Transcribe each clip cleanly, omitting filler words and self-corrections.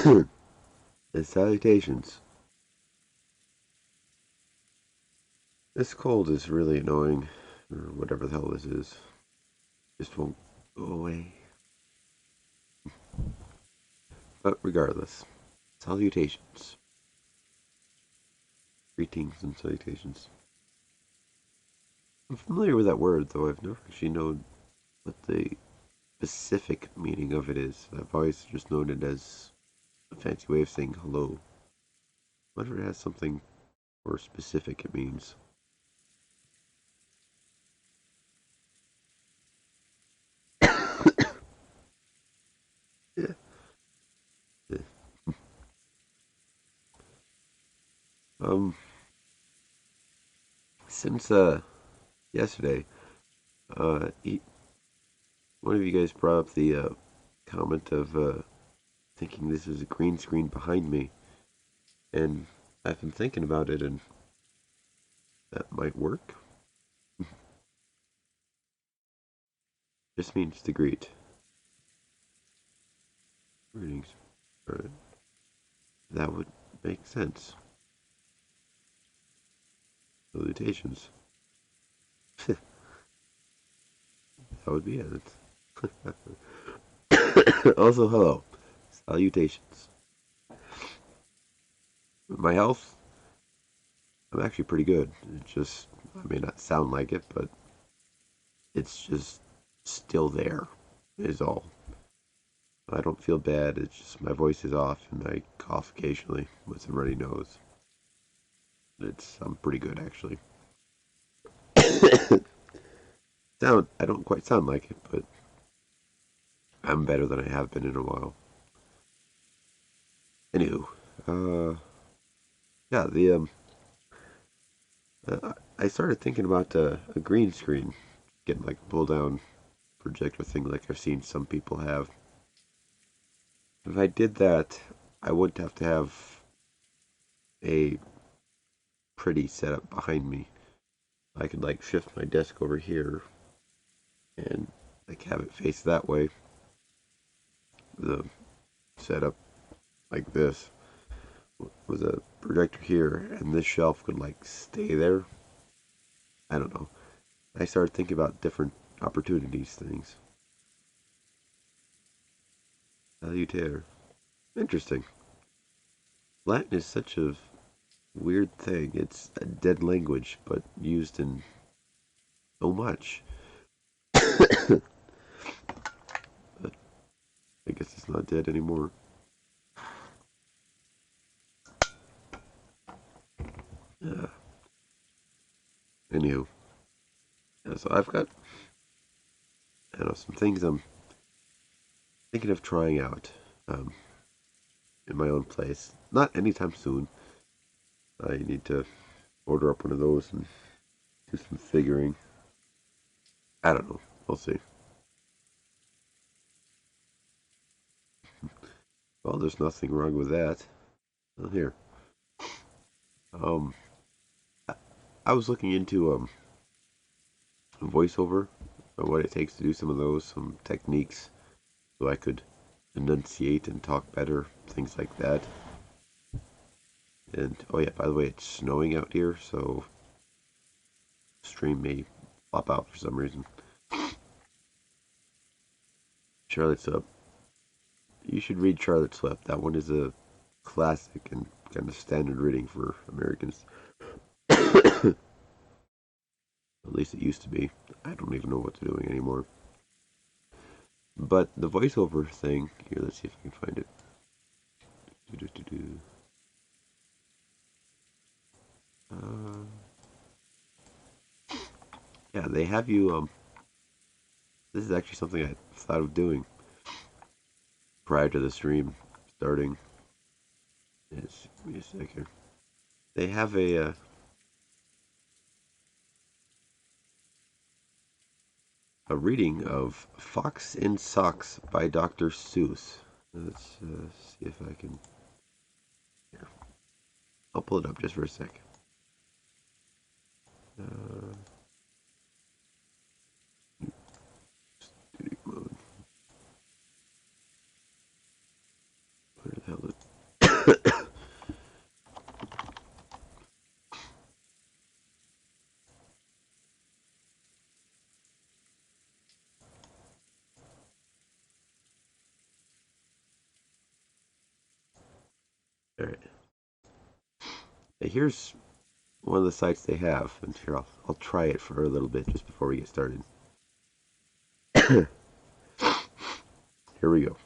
And salutations. This cold is really annoying, or whatever the hell this is. Just won't go away. But regardless, salutations. Greetings and salutations. I'm familiar with that word, though I've never actually known what the specific meaning of it is. I've always just known it as a fancy way of saying hello. I wonder if it has something more specific it means. Yeah. Yeah. Um, since yesterday, uh, one of you guys brought up the comment of thinking this is a green screen behind me, and I've been thinking about it, and that might work. Just means to greet. Greetings. Alright. That would make sense. Salutations. That would be it. Also, hello. Salutations. My health, I'm actually pretty good. It just, I may not sound like it, but it's just still there, is all. I don't feel bad. It's just my voice is off and I cough occasionally with a runny nose. I'm pretty good actually. I don't quite sound like it, but I'm better than I have been in a while. Anywho, yeah, I started thinking about a green screen, getting like a pull down projector thing like I've seen some people have. If I did that, I wouldn't have to have a pretty setup behind me. I could like shift my desk over here and like have it face that way. The setup like this with a projector here, and this shelf could like stay there. I don't know. I started thinking about different opportunities, things. Salutaire. Interesting. Latin is such a weird thing. It's a dead language, but used in so much. But I guess it's not dead anymore. Yeah. Anywho, yeah, so I've got I don't know some things I'm thinking of trying out um, in my own place. Not anytime soon. I need to order up one of those and do some figuring. I don't know. We'll see. Well, there's nothing wrong with that. Well, here. Um, I was looking into voiceover, what it takes to do some of those, some techniques, so I could enunciate and talk better, things like that. And oh yeah, by the way, it's snowing out here, so stream may flop out for some reason. Charlotte's Up. You should read Charlotte's Web. That one is a classic and kind of standard reading for Americans. At least it used to be. I don't even know what they're doing anymore. But the voiceover thing, here, let's see if I can find it. Uh, yeah, they have you. This is actually something I thought of doing prior to the stream starting. Yes, give me a sec here. They have a reading of Fox in Socks by Dr. Seuss. Let's see if I can. Here, I'll pull it up just for a sec. Uh, studio mode. Where the hell is Alright. Here's one of the sites they have. And here, I'll try it for a little bit just before we get started. Here we go.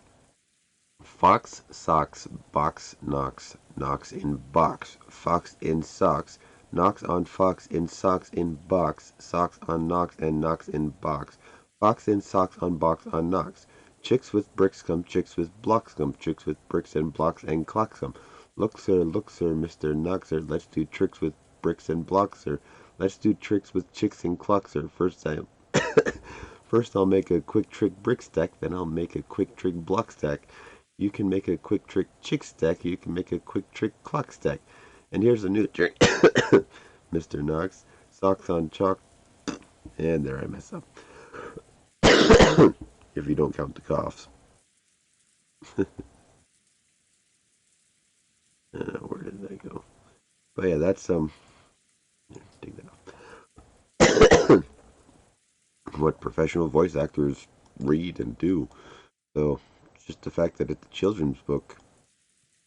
Fox, socks, box, knocks, knocks in box, fox in socks, knocks on fox in socks in box, socks on knocks and knocks in box, fox in socks on box on knocks. Chicks with bricks come, chicks with blocks come, chicks with bricks and blocks and clocks come. Look, sir, Mr. Knoxer, let's do tricks with bricks and blocks, sir. Let's do tricks with chicks and clocks, sir. First I'll make a quick trick brick stack, then I'll make a quick trick block stack. You can make a quick trick chick stack, you can make a quick trick clock stack. And here's a new trick, Mr. Knox. Socks on chalk, and there I mess up. If you don't count the coughs. Where did that go? But yeah, that's take that off. What professional voice actors read and do. So just the fact that it's a children's book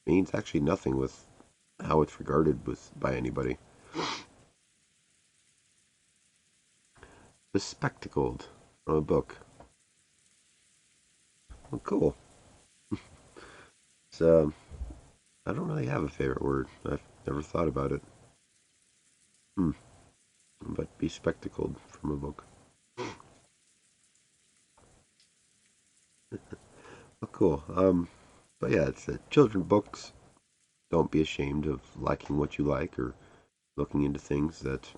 means actually nothing with how it's regarded by anybody. Bespectacled from a book. Well, cool. So I don't really have a favorite word. I've never thought about it. But bespectacled from a book. Well, cool. But yeah, it's children's books. Don't be ashamed of liking what you like or looking into things that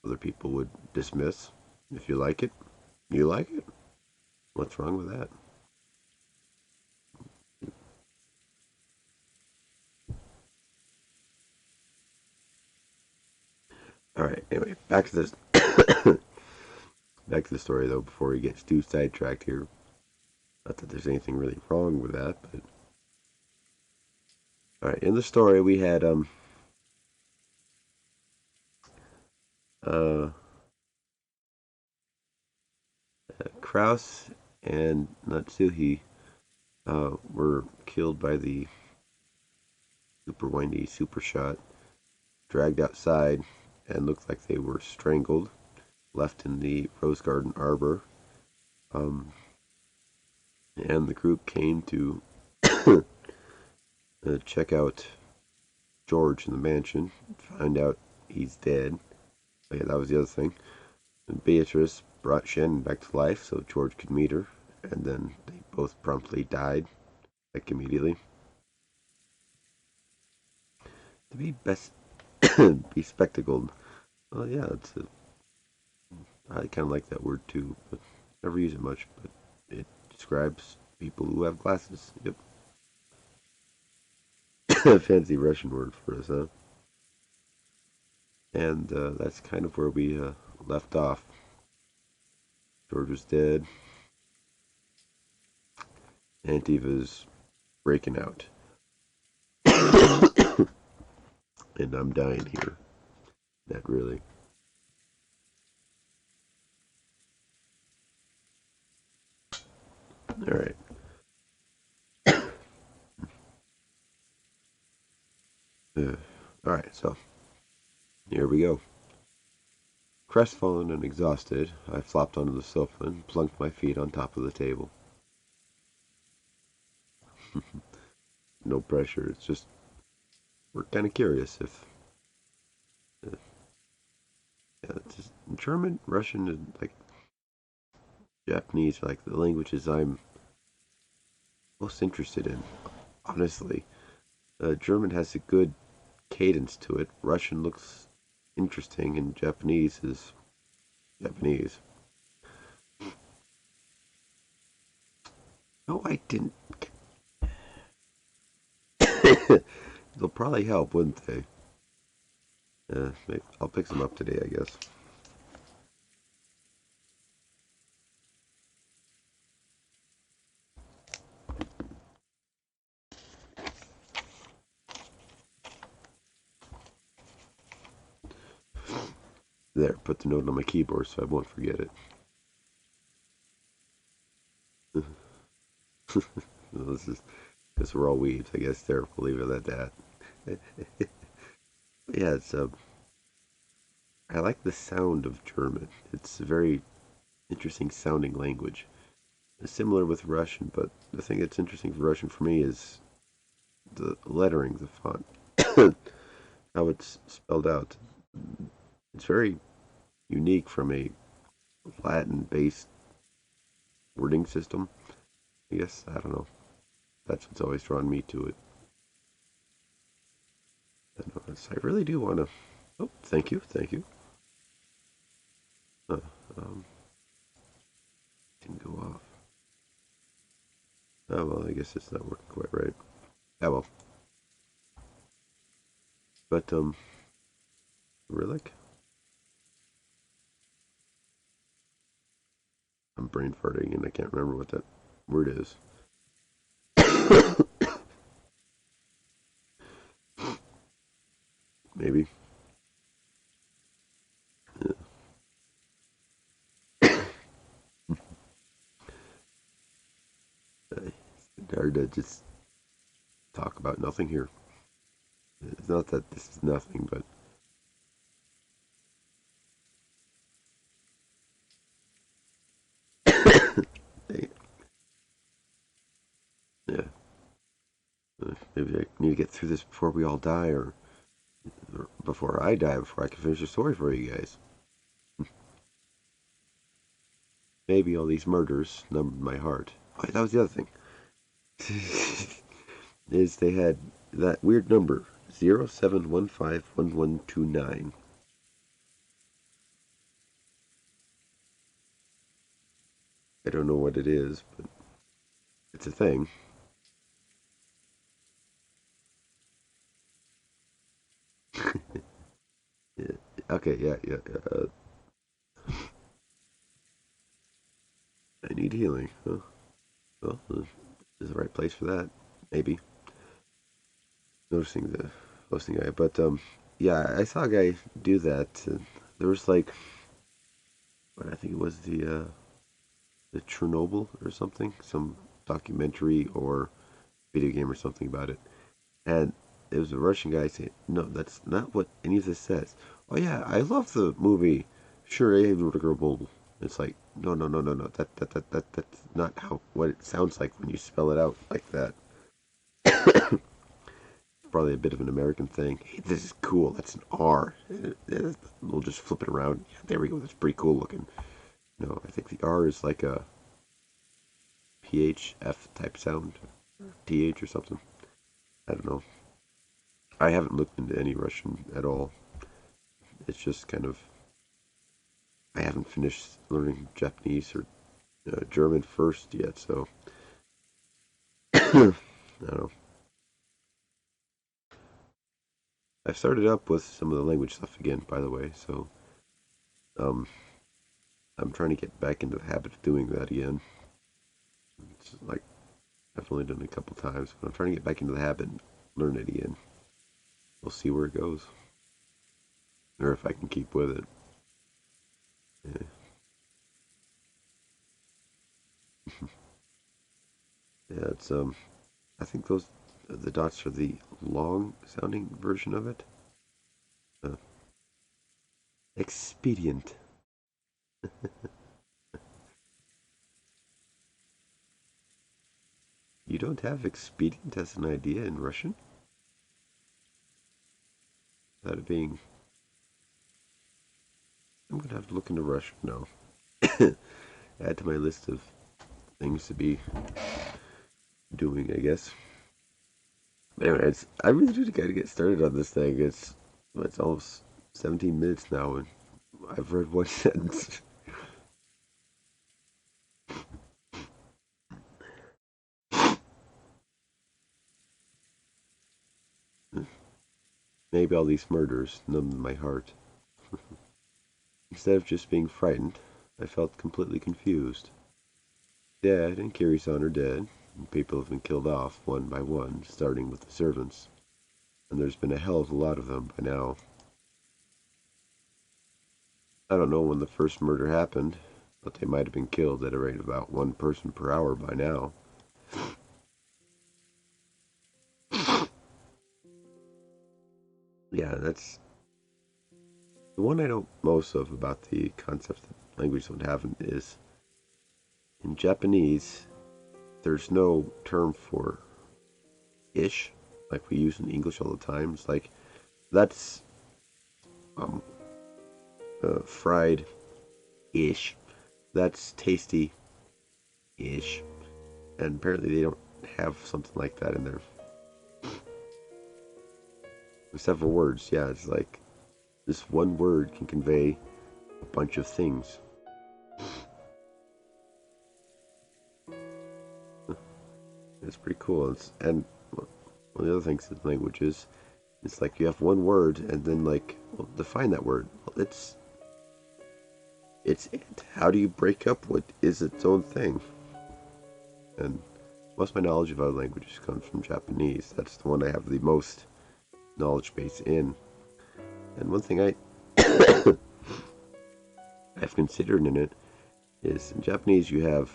other people would dismiss. If you like it, you like it. What's wrong with that? Alright, anyway, back to this. Back to the story, though, before we get too sidetracked here. Not that there's anything really wrong with that, but... Alright, in the story we had, Kraus and Natsuhi were killed by the super windy super shot, dragged outside, and looked like they were strangled, left in the Rose Garden Arbor. And the group came to check out George in the mansion, find out he's dead. Oh, yeah, that was the other thing. And Beatrice brought Shannon back to life so George could meet her, and then they both promptly died, like immediately. To be bespectacled. Well, yeah, I kind of like that word too, but never use it much. But it describes people who have glasses. Yep. Fancy Russian word for us, huh? And that's kind of where we left off. George was dead. Antiva's breaking out. And I'm dying here. Not really. Alright. Alright, so here we go. Crestfallen and exhausted, I flopped onto the sofa and plunked my feet on top of the table. No pressure, it's just we're kind of curious if yeah, it's just German, Russian, and like Japanese, like the languages I'm most interested in. Honestly, German has a good cadence to it. Russian looks interesting, and Japanese is Japanese. No, I didn't. They'll probably help, wouldn't they? Maybe I'll pick some up today, I guess. There, put the note on my keyboard so I won't forget it. This is because we're all weebs. I guess there, we'll leave it at that. Yeah, it's I like the sound of German. It's a very interesting sounding language. It's similar with Russian, but the thing that's interesting for Russian for me is the lettering, the font, how it's spelled out. It's very unique from a Latin-based wording system. I guess I don't know. That's what's always drawn me to it. I really do want to. Oh, thank you, thank you. Uh, um, didn't go off. Oh well, I guess it's not working quite right. Oh well. But relic. I'm brain farting and I can't remember what that word is. Maybe. Yeah. It's hard to just talk about nothing here. It's not that this is nothing, but yeah. Maybe I need to get through this before we all die, or before I die, before I can finish the story for you guys. Maybe all these murders numbered my heart. Oh, that was the other thing. Is they had that weird number 07151129. I don't know what it is, but it's a thing. Yeah. Okay, yeah. I need healing. Huh? Well, this is the right place for that. Maybe. Noticing the hosting guy, but yeah, I saw a guy do that. There was like, what I think it was the Chernobyl or something, some documentary or video game or something about it, and it was a Russian guy saying, "No, that's not what any of this says." Oh yeah, I love the movie. Sure, Chernobyl. It's like, no. That's not how what it sounds like when you spell it out like that. Probably a bit of an American thing. Hey, this is cool. That's an R. We'll just flip it around. Yeah, there we go. That's pretty cool looking. No, I think the R is like a PHF type sound. TH or something. I don't know. I haven't looked into any Russian at all. It's just kind of. I haven't finished learning Japanese or German first yet, so. I don't know. I've started up with some of the language stuff again, by the way, so um, I'm trying to get back into the habit of doing that again. It's like I've only done it a couple times, but I'm trying to get back into the habit and learn it again. We'll see where it goes, or if I can keep with it. Yeah, yeah it's I think those the dots are the long sounding version of it. Uh, expedient. You don't have expedient as an idea in Russian? That being, I'm gonna have to look into Russian now. Add to my list of things to be doing, I guess. But anyway, I really do gotta get started on this thing. It's almost 17 minutes now, and I've read one sentence. Maybe all these murders numbed my heart. Instead of just being frightened, I felt completely confused. Dad and Kiri-san are dead, and people have been killed off one by one, starting with the servants. And there's been a hell of a lot of them by now. I don't know when the first murder happened, but they might have been killed at a rate of about one person per hour by now. Yeah, that's the one I know most of about the concept that language don't have is in Japanese, there's no term for ish like we use in English all the time. It's like that's um, fried ish. That's tasty ish. And apparently they don't have something like that in there. Several words, yeah, it's like this one word can convey a bunch of things. It's pretty cool. And one of the other things with languages, it's like you have one word and then like, well, define that word. Well, it's it. How do you break up what is its own thing? And most of my knowledge of other languages comes from Japanese. That's the one I have the most knowledge base in. And one thing I've considered in it is in Japanese you have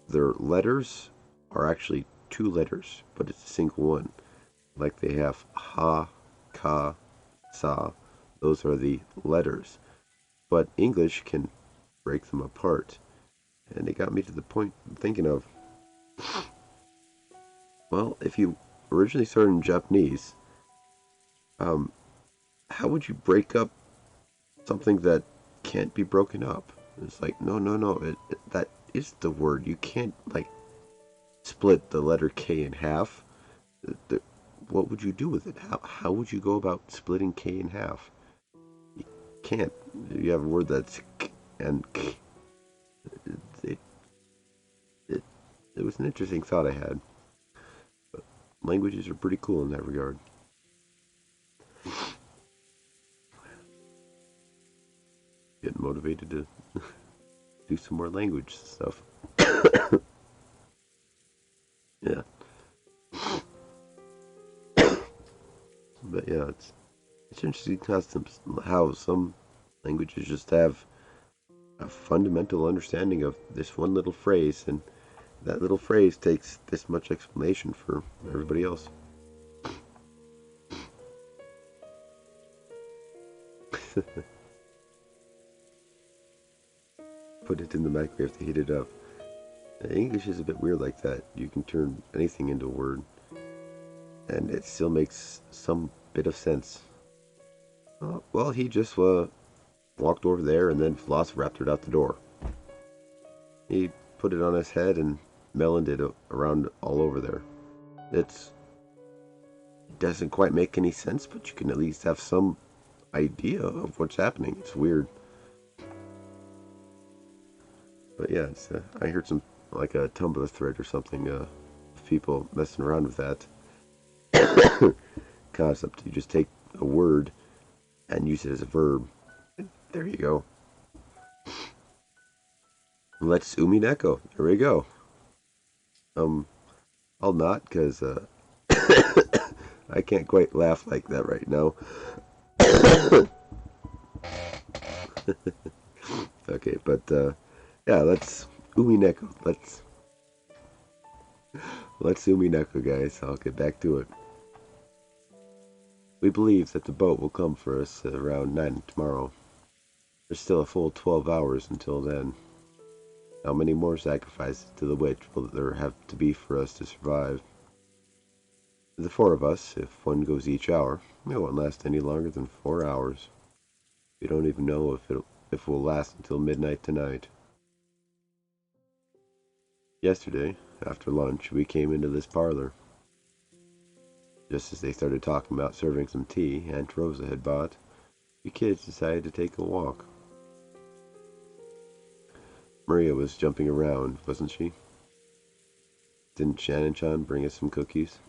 their letters are actually two letters, but it's a single one. Like they have ha, ka, sa. Those are the letters. But English can break them apart. And it got me to the point of thinking of, well, if you originally started in Japanese, um, how would you break up something that can't be broken up? It's like, no, no, no. That is the word. You can't, like, split the letter K in half. The, what would you do with it? How would you go about splitting K in half? You can't. You have a word that's K and K. It, it, it was an interesting thought I had. But languages are pretty cool in that regard. Getting motivated to do some more language stuff. Yeah. But yeah, it's interesting how some languages just have a fundamental understanding of this one little phrase, and that little phrase takes this much explanation for everybody else. Put it in the microwave to heat it up. English is a bit weird like that. You can turn anything into a word, and it still makes some bit of sense. Well, he just walked over there and then velociraptored out the door. He put it on his head and meloned it around all over there. It doesn't quite make any sense, but you can at least have some idea of what's happening. It's weird. But yeah, I heard some, like a Tumblr thread or something, people messing around with that concept. You just take a word and use it as a verb. There you go. Let's Umineko. There we go. Um, I'll not, because I can't quite laugh like that right now. Okay, but yeah, let's Umineko. Let's Umineko, guys. I'll get back to it. We believe that the boat will come for us around 9 tomorrow. There's still a full 12 hours until then. How many more sacrifices to the witch will there have to be for us to survive? The four of us, if one goes each hour, it won't last any longer than 4 hours. We don't even know if it will last until midnight tonight. Yesterday, after lunch, we came into this parlor. Just as they started talking about serving some tea Aunt Rosa had bought, we kids decided to take a walk. Maria was jumping around, wasn't she? Didn't Shannon-chan bring us some cookies?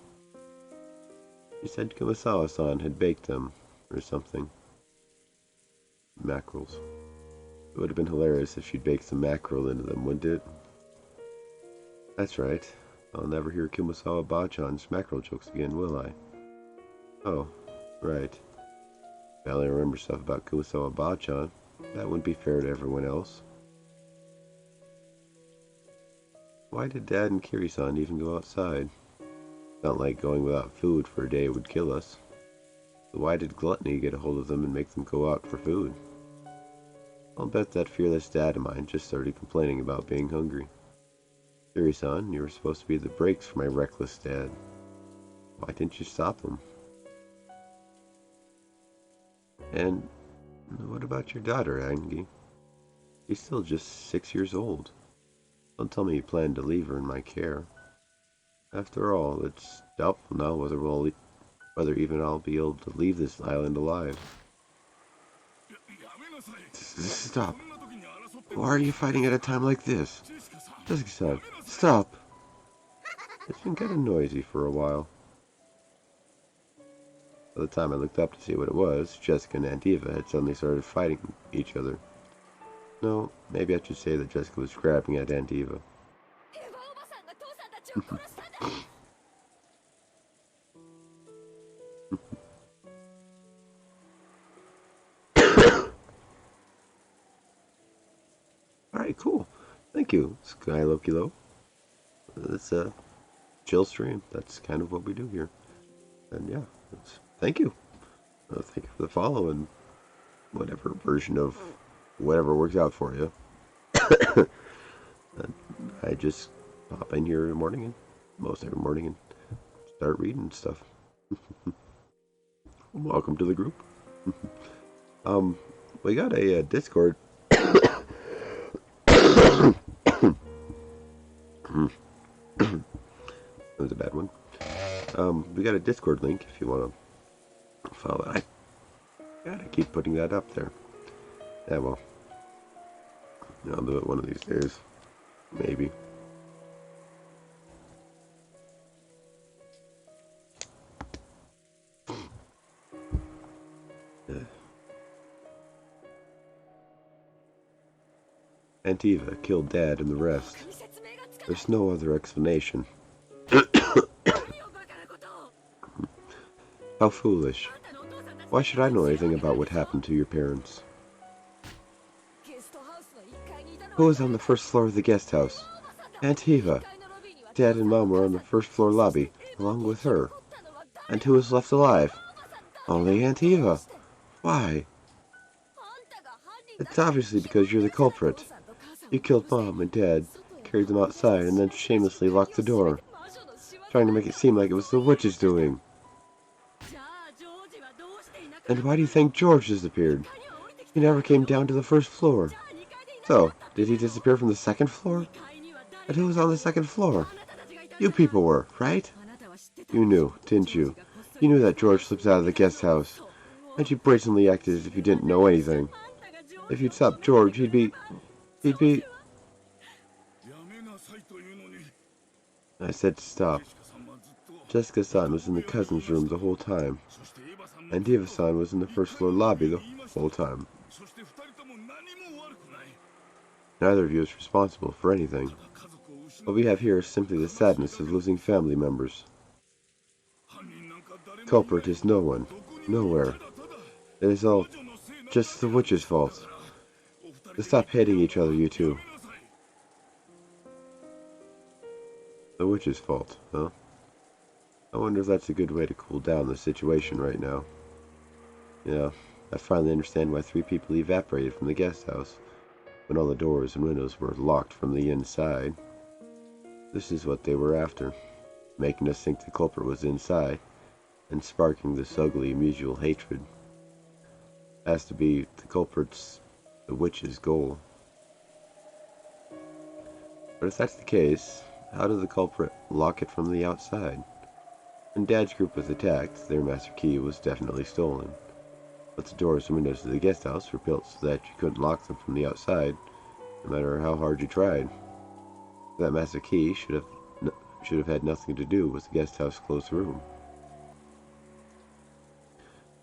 She said Kumasawa-san had baked them, or something. Mackerels. It would have been hilarious if she'd baked some mackerel into them, wouldn't it? That's right. I'll never hear Kumasawa Ba-chan's mackerel jokes again, will I? Oh, right. I only remember stuff about Kumasawa Ba-chan. That wouldn't be fair to everyone else. Why did Dad and Kiri-san even go outside? Not like going without food for a day would kill us. But why did gluttony get a hold of them and make them go out for food? I'll bet that fearless dad of mine just started complaining about being hungry. Yuri-san, you were supposed to be the brakes for my reckless dad. Why didn't you stop him? And what about your daughter, Angie? She's still just 6 years old. Don't tell me you plan to leave her in my care. After all, it's doubtful now whether even I'll be able to leave this island alive. Stop. Why are you fighting at a time like this? Jessica-san, stop. It's been kind of noisy for a while. By the time I looked up to see what it was, Jessica and Aunt Eva had suddenly started fighting each other. No, maybe I should say that Jessica was grabbing at Aunt Eva. Alright, cool. Thank you, Sky Lokilo. It's a chill stream. That's kind of what we do here. And yeah, thank you. Thank you for the follow and whatever version of whatever works out for you. I just pop in here every morning, and most every morning, and start reading stuff. Welcome to the group. We got a Discord. That was a bad one. We got a Discord link if you want to follow it. I gotta keep putting that up there. Yeah, well, I'll do it one of these days, maybe. Aunt Eva killed Dad and the rest. There's no other explanation. How foolish. Why should I know anything about what happened to your parents? Who was on the first floor of the guest house? Aunt Eva. Dad and Mom were on the first floor lobby, along with her. And who was left alive? Only Aunt Eva. Why? It's obviously because you're the culprit. You killed Mom and Dad, carried them outside, and then shamelessly locked the door, trying to make it seem like it was the witch's doing. And why do you think George disappeared? He never came down to the first floor. So, did he disappear from the second floor? And who was on the second floor? You people were, right? You knew, didn't you? You knew that George slipped out of the guest house, and you brazenly acted as if you didn't know anything. If you'd stopped George, he'd be... I said to stop. Jessica-san was in the cousin's room the whole time, and Eva-san was in the first floor lobby the whole time. Neither of you is responsible for anything. What we have here is simply the sadness of losing family members. The culprit is no one, nowhere. It is all just the witch's fault. So stop hating each other, you two. The witch's fault, huh? I wonder if that's a good way to cool down the situation right now. Yeah, I finally understand why 3 people evaporated from the guest house when all the doors and windows were locked from the inside. This is what they were after, making us think the culprit was inside and sparking this ugly mutual hatred. Has to be the witch's goal. But if that's the case, how did the culprit lock it from the outside? When Dad's group was attacked, their master key was definitely stolen. But the doors and windows of the guest house were built so that you couldn't lock them from the outside, no matter how hard you tried. That master key should have had nothing to do with the guest house closed room.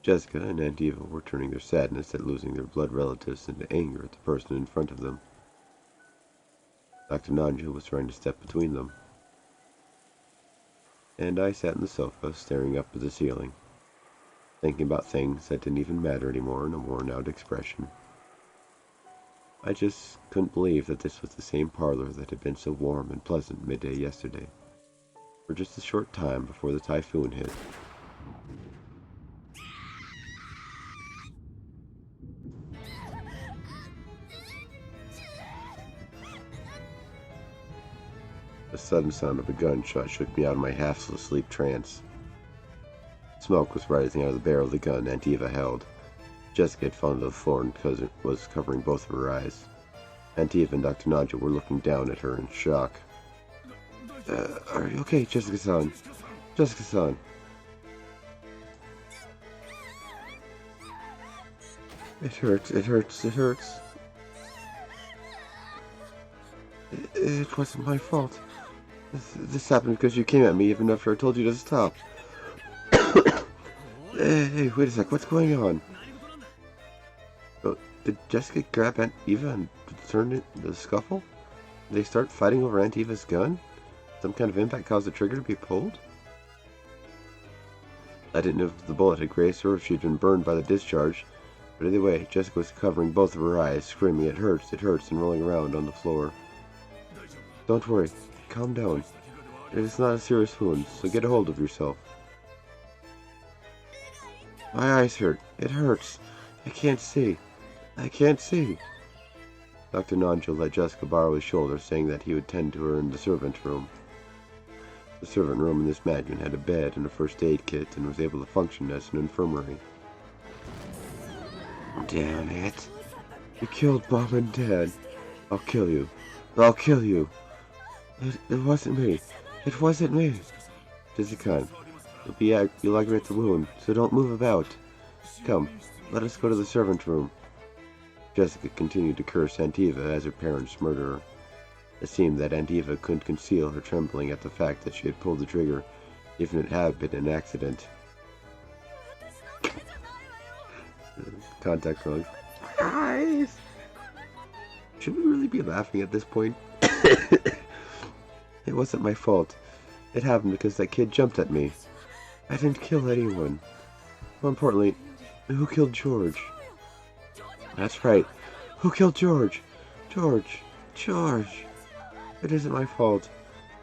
Jessica and Aunt Eva were turning their sadness at losing their blood relatives into anger at the person in front of them. Dr. Nanja was trying to step between them. And I sat on the sofa, staring up at the ceiling, thinking about things that didn't even matter anymore in a worn-out expression. I just couldn't believe that this was the same parlor that had been so warm and pleasant midday yesterday, for just a short time before the typhoon hit. The sudden sound of a gunshot shook me out of my half-asleep trance. Smoke was rising out of the barrel of the gun Antiva held. Jessica had fallen to the floor because it was covering both of her eyes. Antiva and Dr. Naja were looking down at her in shock. Are you okay, Jessica-san? Jessica-san. It hurts, it hurts, it hurts. It wasn't my fault. This happened because you came at me even after I told you to stop. Hey, wait a sec, what's going on? Did Jessica grab Aunt Eva and turn it into a scuffle? Did they start fighting over Aunt Eva's gun? Some kind of impact caused the trigger to be pulled? I didn't know if the bullet had grazed her or if she'd been burned by the discharge, but either way, Jessica was covering both of her eyes, screaming, it hurts, and rolling around on the floor. Don't worry, calm down. It is not a serious wound, so get a hold of yourself. My eyes hurt. It hurts. I can't see. I can't see. Dr. Nanjo let Jessica borrow his shoulder, saying that he would tend to her in the servant room. The servant room in this mansion had a bed and a first aid kit and was able to function as an infirmary. Damn it. You killed Mom and Dad. I'll kill you. I'll kill you. It wasn't me. It wasn't me. Jessica, you'll aggravate the wound, so don't move about. Come, let us go to the servant room. Jessica continued to curse Antiva as her parents' murderer. It seemed that Antiva couldn't conceal her trembling at the fact that she had pulled the trigger, even if it had been an accident. Contact wrong. Eyes! Should we really be laughing at this point? It wasn't my fault. It happened because that kid jumped at me. I didn't kill anyone. More importantly, who killed George? That's right. Who killed George? George. George. It isn't my fault.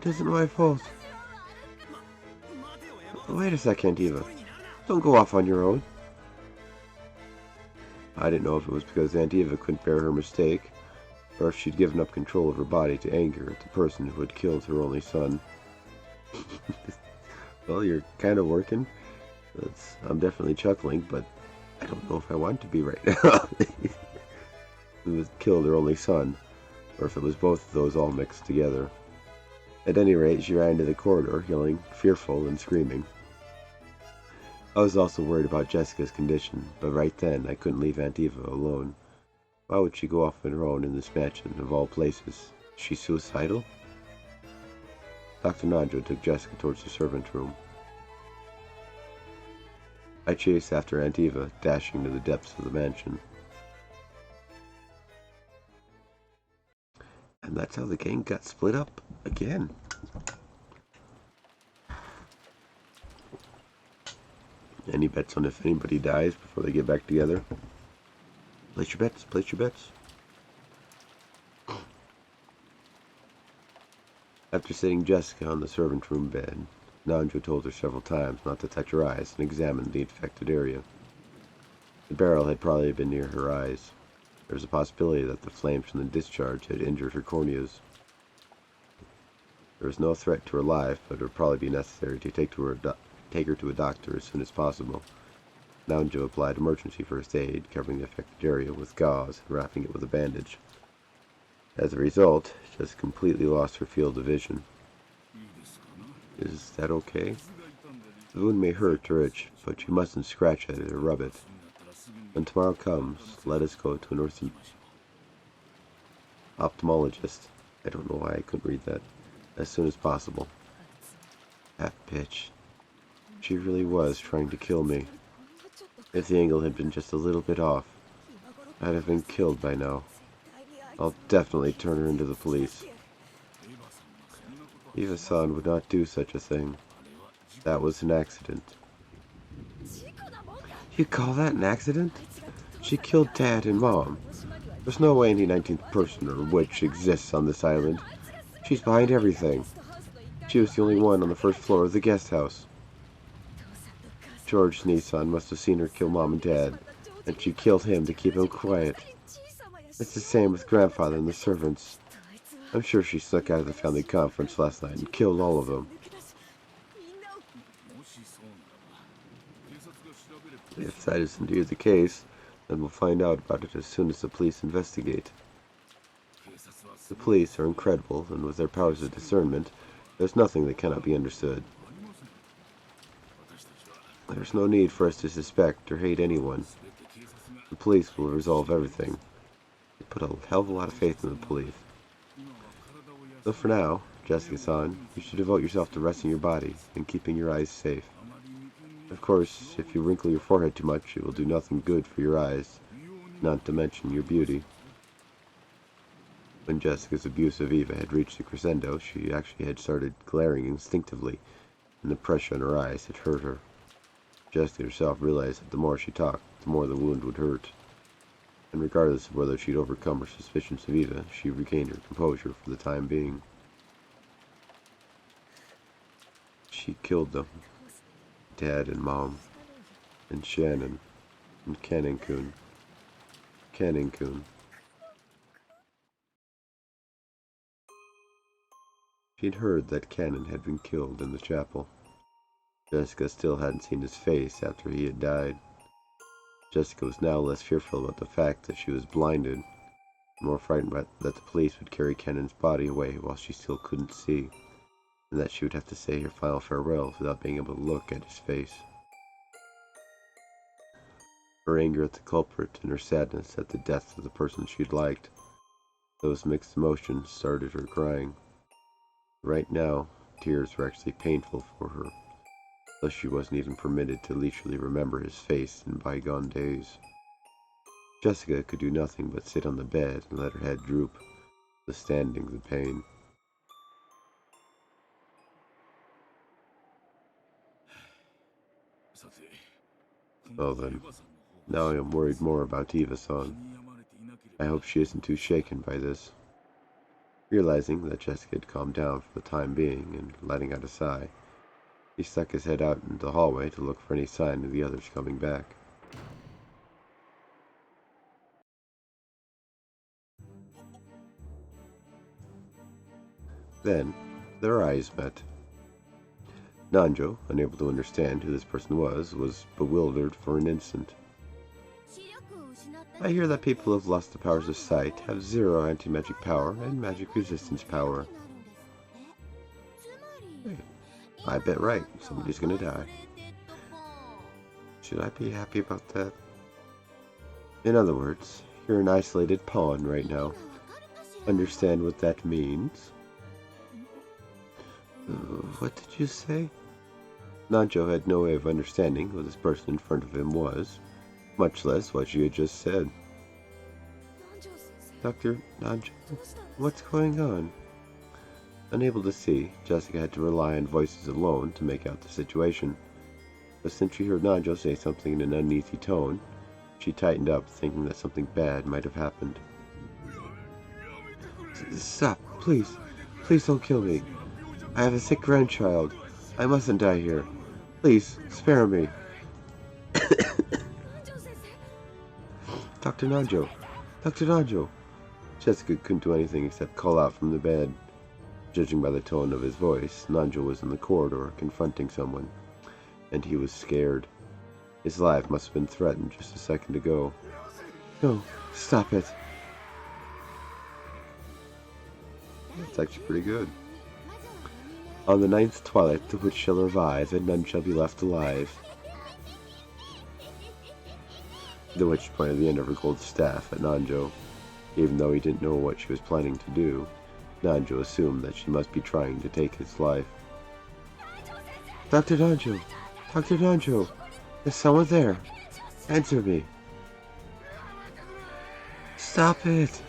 It isn't my fault. Wait a second, Eva. Don't go off on your own. I didn't know if it was because Aunt Eva couldn't bear her mistake, or if she'd given up control of her body to anger at the person who had killed her only son. Well, you're kind of working. I'm definitely chuckling, but I don't know if I want to be right now. Who had killed her only son, or if it was both of those all mixed together. At any rate, she ran into the corridor, yelling, fearful and screaming. I was also worried about Jessica's condition, but right then I couldn't leave Aunt Eva alone. Why would she go off on her own in this mansion, of all places? Is she suicidal? Dr. Nanjo took Jessica towards the servant room. I chased after Aunt Eva, dashing to the depths of the mansion. And that's how the gang got split up again. Any bets on if anybody dies before they get back together? Place your bets, place your bets. After sitting Jessica on the servant room bed, Nanjo told her several times not to touch her eyes and examine the infected area. The barrel had probably been near her eyes. There was a possibility that the flames from the discharge had injured her corneas. There was no threat to her life, but it would probably be necessary to take her to a doctor as soon as possible. Nanjo applied emergency first aid, covering the affected area with gauze and wrapping it with a bandage. As a result, she just completely lost her field of vision. Is that okay? The wound may hurt or itch, but you mustn't scratch at it or rub it. When tomorrow comes, let us go to an ophthalmologist. I don't know why I couldn't read that. As soon as possible. That bitch. She really was trying to kill me. If the angle had been just a little bit off, I'd have been killed by now. I'll definitely turn her into the police. Eva-san would not do such a thing. That was an accident. You call that an accident? She killed Dad and Mom. There's no way any 19th person or witch exists on this island. She's behind everything. She was the only one on the first floor of the guest house. George Nissan must have seen her kill Mom and Dad, and she killed him to keep him quiet. It's the same with Grandfather and the servants. I'm sure she snuck out of the family conference last night and killed all of them. If that is indeed the case, then we'll find out about it as soon as the police investigate. The police are incredible, and with their powers of discernment, there's nothing that cannot be understood. There's no need for us to suspect or hate anyone. The police will resolve everything. They put a hell of a lot of faith in the police. So for now, Jessica-san, you should devote yourself to resting your body and keeping your eyes safe. Of course, if you wrinkle your forehead too much, it will do nothing good for your eyes, not to mention your beauty. When Jessica's abuse of Eva had reached a crescendo, she actually had started glaring instinctively, and the pressure on her eyes had hurt her. Jessica herself realized that the more she talked, the more the wound would hurt. And regardless of whether she'd overcome her suspicions of Eva, she regained her composure for the time being. She killed them. Dad and Mom, and Shannon, and Cannon-kun. Cannon-kun. She'd heard that Cannon had been killed in the chapel. Jessica still hadn't seen his face after he had died. Jessica was now less fearful about the fact that she was blinded, more frightened that the police would carry Cannon's body away while she still couldn't see, and that she would have to say her final farewells without being able to look at his face. Her anger at the culprit and her sadness at the death of the person she'd liked, those mixed emotions started her crying. Right now, tears were actually painful for her, though she wasn't even permitted to leisurely remember his face in bygone days. Jessica could do nothing but sit on the bed and let her head droop, withstanding the pain. Well then, now I am worried more about Eva-san. I hope she isn't too shaken by this. Realizing that Jessica had calmed down for the time being and letting out a sigh, he stuck his head out into the hallway to look for any sign of the others coming back. Then, their eyes met. Nanjo, unable to understand who this person was bewildered for an instant. I hear that people who have lost the powers of sight have 0 anti-magic power and magic resistance power. Hey, I bet right, somebody's gonna die. Should I be happy about that? In other words, you're an isolated pawn right now. Understand what that means? What did you say? Nanjo had no way of understanding who this person in front of him was, much less what she had just said. Dr. Nanjo, what's going on? Unable to see, Jessica had to rely on voices alone to make out the situation. But since she heard Nanjo say something in an uneasy tone, she tightened up, thinking that something bad might have happened. Stop, please. Please don't kill me. I have a sick grandchild. I mustn't die here. Please, spare me. Dr. Nanjo! Dr. Nanjo! Jessica couldn't do anything except call out from the bed. Judging by the tone of his voice, Nanjo was in the corridor confronting someone, and he was scared. His life must have been threatened just a second ago. No, stop it. That's actually pretty good. On the 9th twilight the witch shall revive, and none shall be left alive. The witch pointed the end of her gold staff at Nanjo. Even though he didn't know what she was planning to do, Nanjo assumed that she must be trying to take his life. Dr. Nanjo! Dr. Nanjo! Is someone there? Answer me! Stop it!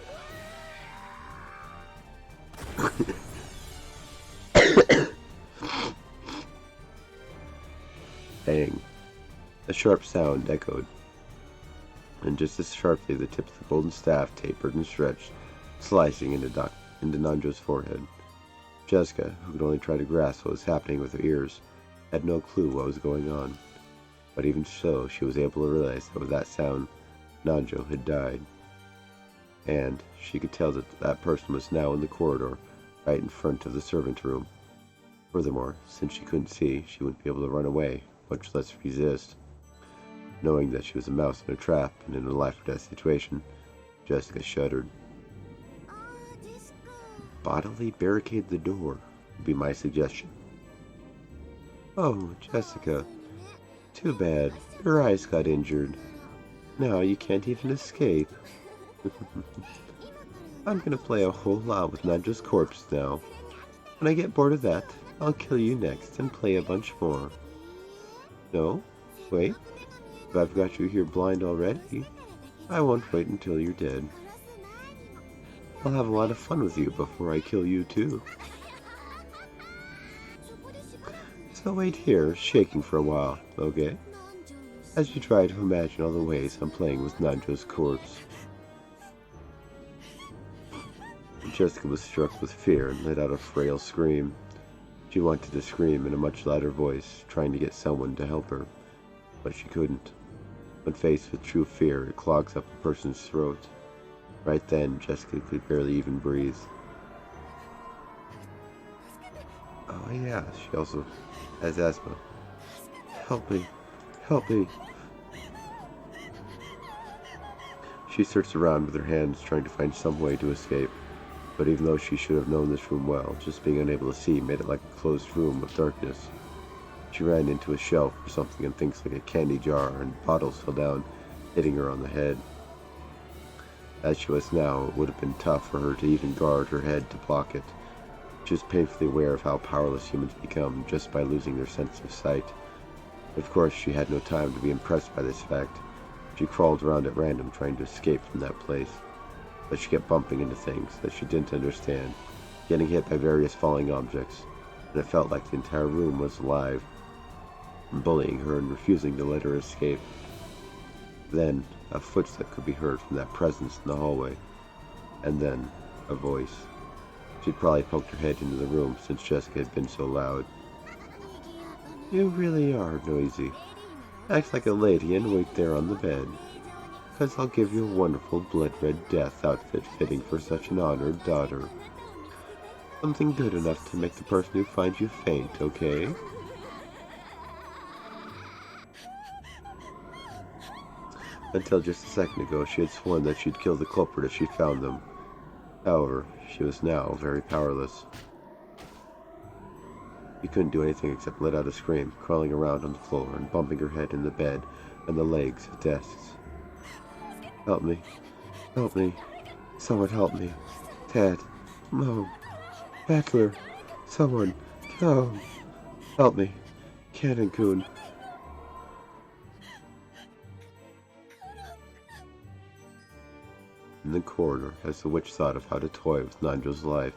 Bang. A sharp sound echoed, and just as sharply the tip of the golden staff tapered and stretched, slicing into Nanjo's forehead. Jessica, who could only try to grasp what was happening with her ears, had no clue what was going on. But even so, she was able to realize that with that sound, Nanjo had died. and she could tell that that person was now in the corridor, right in front of the servant room. Furthermore, since she couldn't see, she wouldn't be able to run away, much less resist. Knowing that she was a mouse in a trap and in a life-or-death situation, Jessica shuddered. Bodily barricade the door would be my suggestion. Oh, Jessica, too bad. Your eyes got injured. Now you can't even escape. I'm gonna play a whole lot with Nanjo's corpse now. When I get bored of that, I'll kill you next and play a bunch more. No? Wait. If I've got you here blind already, I won't wait until you're dead. I'll have a lot of fun with you before I kill you too. So wait here, shaking for a while, okay? As you try to imagine all the ways I'm playing with Nanjo's corpse. Jessica was struck with fear and let out a frail scream. She wanted to scream in a much louder voice, trying to get someone to help her, but she couldn't. When faced with true fear, it clogs up a person's throat. Right then, Jessica could barely even breathe. Oh yeah, she also has asthma. Help me! Help me! She searched around with her hands, trying to find some way to escape. But even though she should have known this room well, just being unable to see made it like a closed room with darkness. She ran into a shelf or something and things like a candy jar and bottles fell down, hitting her on the head. As she was now, it would have been tough for her to even guard her head to block it. She was painfully aware of how powerless humans become just by losing their sense of sight. Of course, she had no time to be impressed by this fact. She crawled around at random trying to escape from that place. But she kept bumping into things that she didn't understand, getting hit by various falling objects, and it felt like the entire room was alive, bullying her and refusing to let her escape. Then, a footstep could be heard from that presence in the hallway, and then, a voice. She'd probably poked her head into the room since Jessica had been so loud. You really are noisy. Act like a lady and wait there on the bed. 'Cause I'll give you a wonderful blood-red death outfit fitting for such an honored daughter. Something good enough to make the person who finds you faint, okay? Until just a second ago, she had sworn that she'd kill the culprit if she found them. However, she was now very powerless. She couldn't do anything except let out a scream, crawling around on the floor and bumping her head in the bed and the legs of desks. Help me. Help me. Someone help me. Ted. Mo. Butler. Someone. No. Help me. Cannon-kun. In the corridor, as the witch thought of how to toy with Nanjo's life,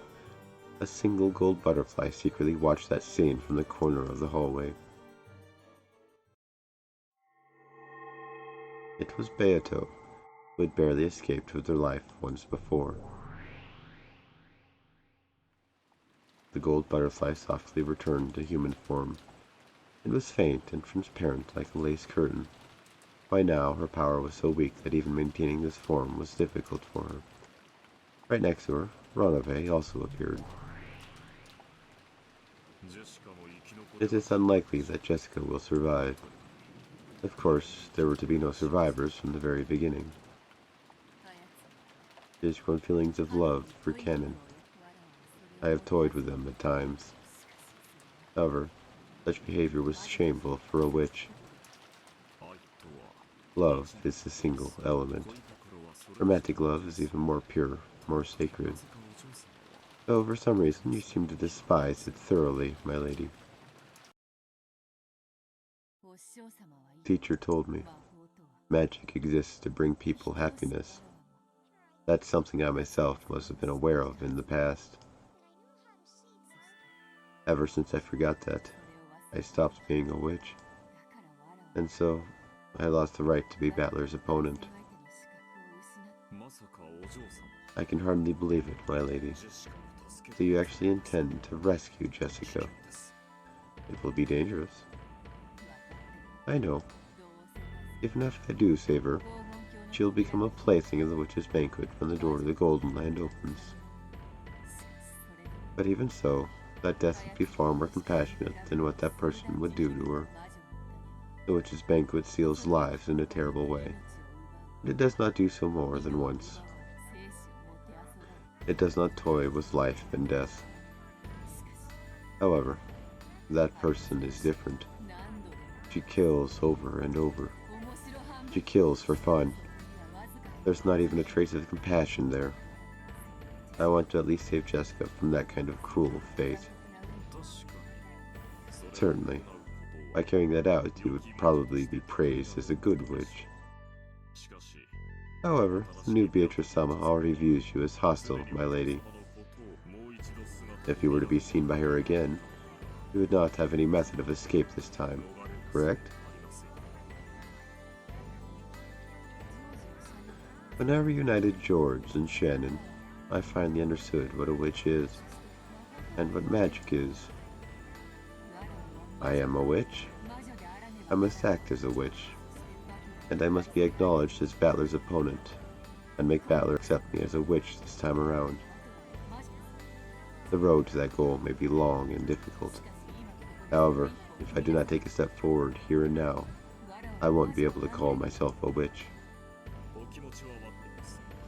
a single gold butterfly secretly watched that scene from the corner of the hallway. It was Beato, who had barely escaped with her life once before. The gold butterfly softly returned to human form. It was faint and transparent like a lace curtain. By now, her power was so weak that even maintaining this form was difficult for her. Right next to her, Ranobe also appeared. It is unlikely that Jessica will survive. Of course, there were to be no survivors from the very beginning. She has grown feelings of love for Cannon. I have toyed with them at times. However, such behavior was shameful for a witch. Love is a single element. Romantic love is even more pure, more sacred. Though for some reason you seem to despise it thoroughly, my lady. Teacher told me, magic exists to bring people happiness. That's something I myself must have been aware of in the past. Ever since I forgot that, I stopped being a witch. And so, I lost the right to be Battler's opponent. I can hardly believe it, my lady. Do you actually intend to rescue Jessica? It will be dangerous. I know. Even if I do save her, She'll become a plaything of the witch's banquet when the door to the Golden Land opens. But even so, that death would be far more compassionate than what that person would do to her. The witch's banquet seals lives in a terrible way, but it does not do so more than once. It does not toy with life and death. However, that person is different. She kills over and over. She kills for fun. There's not even a trace of compassion there. I want to at least save Jessica from that kind of cruel fate. Certainly. By carrying that out, you would probably be praised as a good witch. However, the new Beatrice-sama already views you as hostile, my lady. If you were to be seen by her again, you would not have any method of escape this time, correct? When I reunited George and Shannon, I finally understood what a witch is, and what magic is. I am a witch. I must act as a witch, and I must be acknowledged as Battler's opponent, and make Battler accept me as a witch this time around. The road to that goal may be long and difficult. However, if I do not take a step forward here and now, I won't be able to call myself a witch.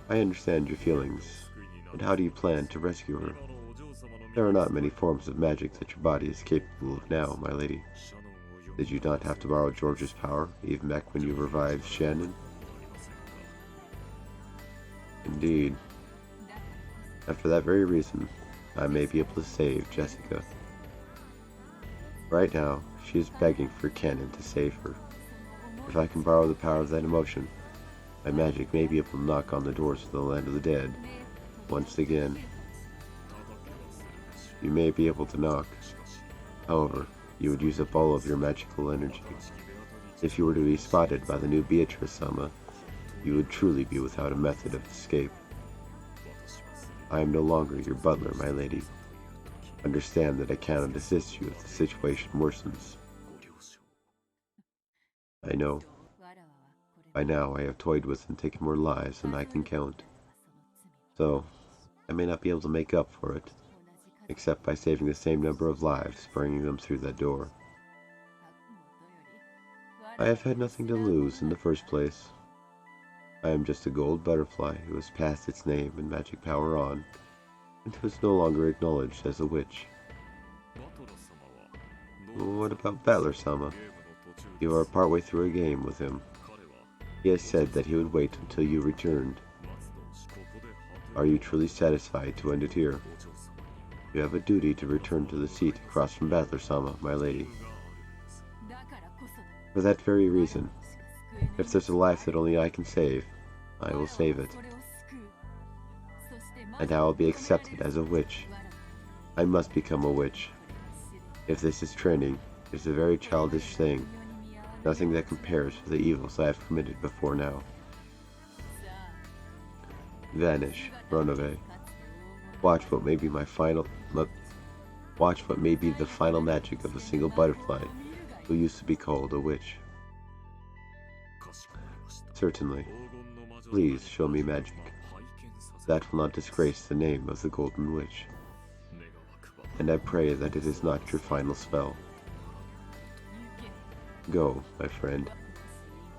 I understand your feelings, but how do you plan to rescue her? There are not many forms of magic that your body is capable of now, my lady. Did you not have to borrow George's power, even back when you revived Shannon? Indeed. And for that very reason, I may be able to save Jessica. Right now, she is begging for Cannon to save her. If I can borrow the power of that emotion, my magic may be able to knock on the doors of the land of the dead once again. You may be able to knock. However, you would use up all of your magical energy. If you were to be spotted by the new Beatrice-sama, you would truly be without a method of escape. I am no longer your butler, my lady. Understand that I cannot assist you if the situation worsens. I know. By now I have toyed with and taken more lives than I can count. So, I may not be able to make up for it, except by saving the same number of lives, bringing them through that door. I have had nothing to lose in the first place. I am just a gold butterfly who has passed its name and magic power on, and who is no longer acknowledged as a witch. What about Battler-sama? You are partway through a game with him. He has said that he would wait until you returned. Are you truly satisfied to end it here? You have a duty to return to the seat across from Battler-sama, my lady. For that very reason, if there's a life that only I can save, I will save it. And I will be accepted as a witch. I must become a witch. If this is training, it's a very childish thing. Nothing that compares with the evils I have committed before now. Vanish, run away. Watch what may be the final magic of a single butterfly who used to be called a witch. Certainly. Please show me magic. That will not disgrace the name of the Golden Witch. And I pray that it is not your final spell. Go, my friend.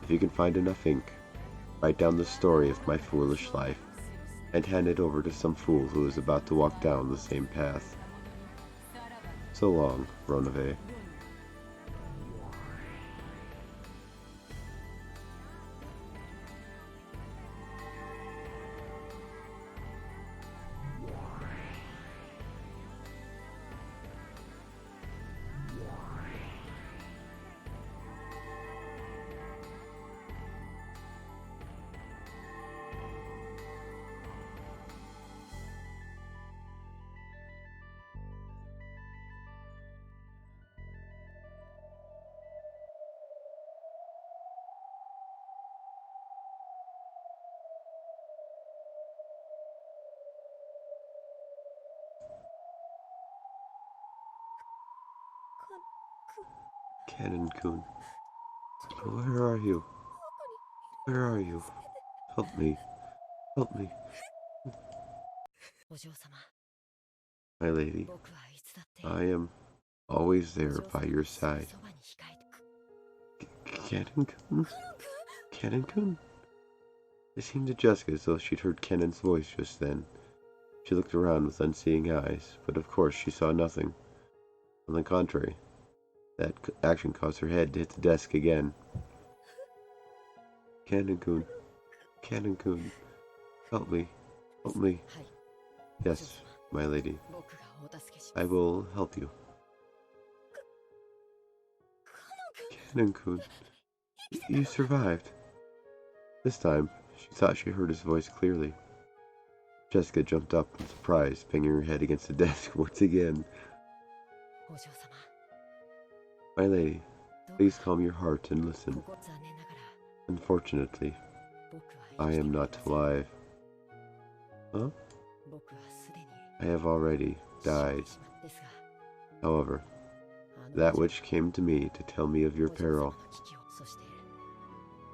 If you can find enough ink, write down the story of my foolish life, and hand it over to some fool who is about to walk down the same path. So long, Ronave. Cannon-kun. Where are you? Where are you? Help me. Help me. My lady, I am always there by your side. Cannon-kun? Cannon-kun? It seemed to Jessica as though she'd heard Cannon's voice just then. She looked around with unseeing eyes, but of course she saw nothing. On the contrary, that action caused her head to hit the desk again. Cannon-kun, Cannon-kun, help me, help me. Yes, my lady, I will help you. Cannon-kun, you survived. This time, she thought she heard his voice clearly. Jessica jumped up in surprise, banging her head against the desk once again. My lady, please calm your heart and listen. Unfortunately, I am not alive. Huh? I have already died. However, that witch came to me to tell me of your peril,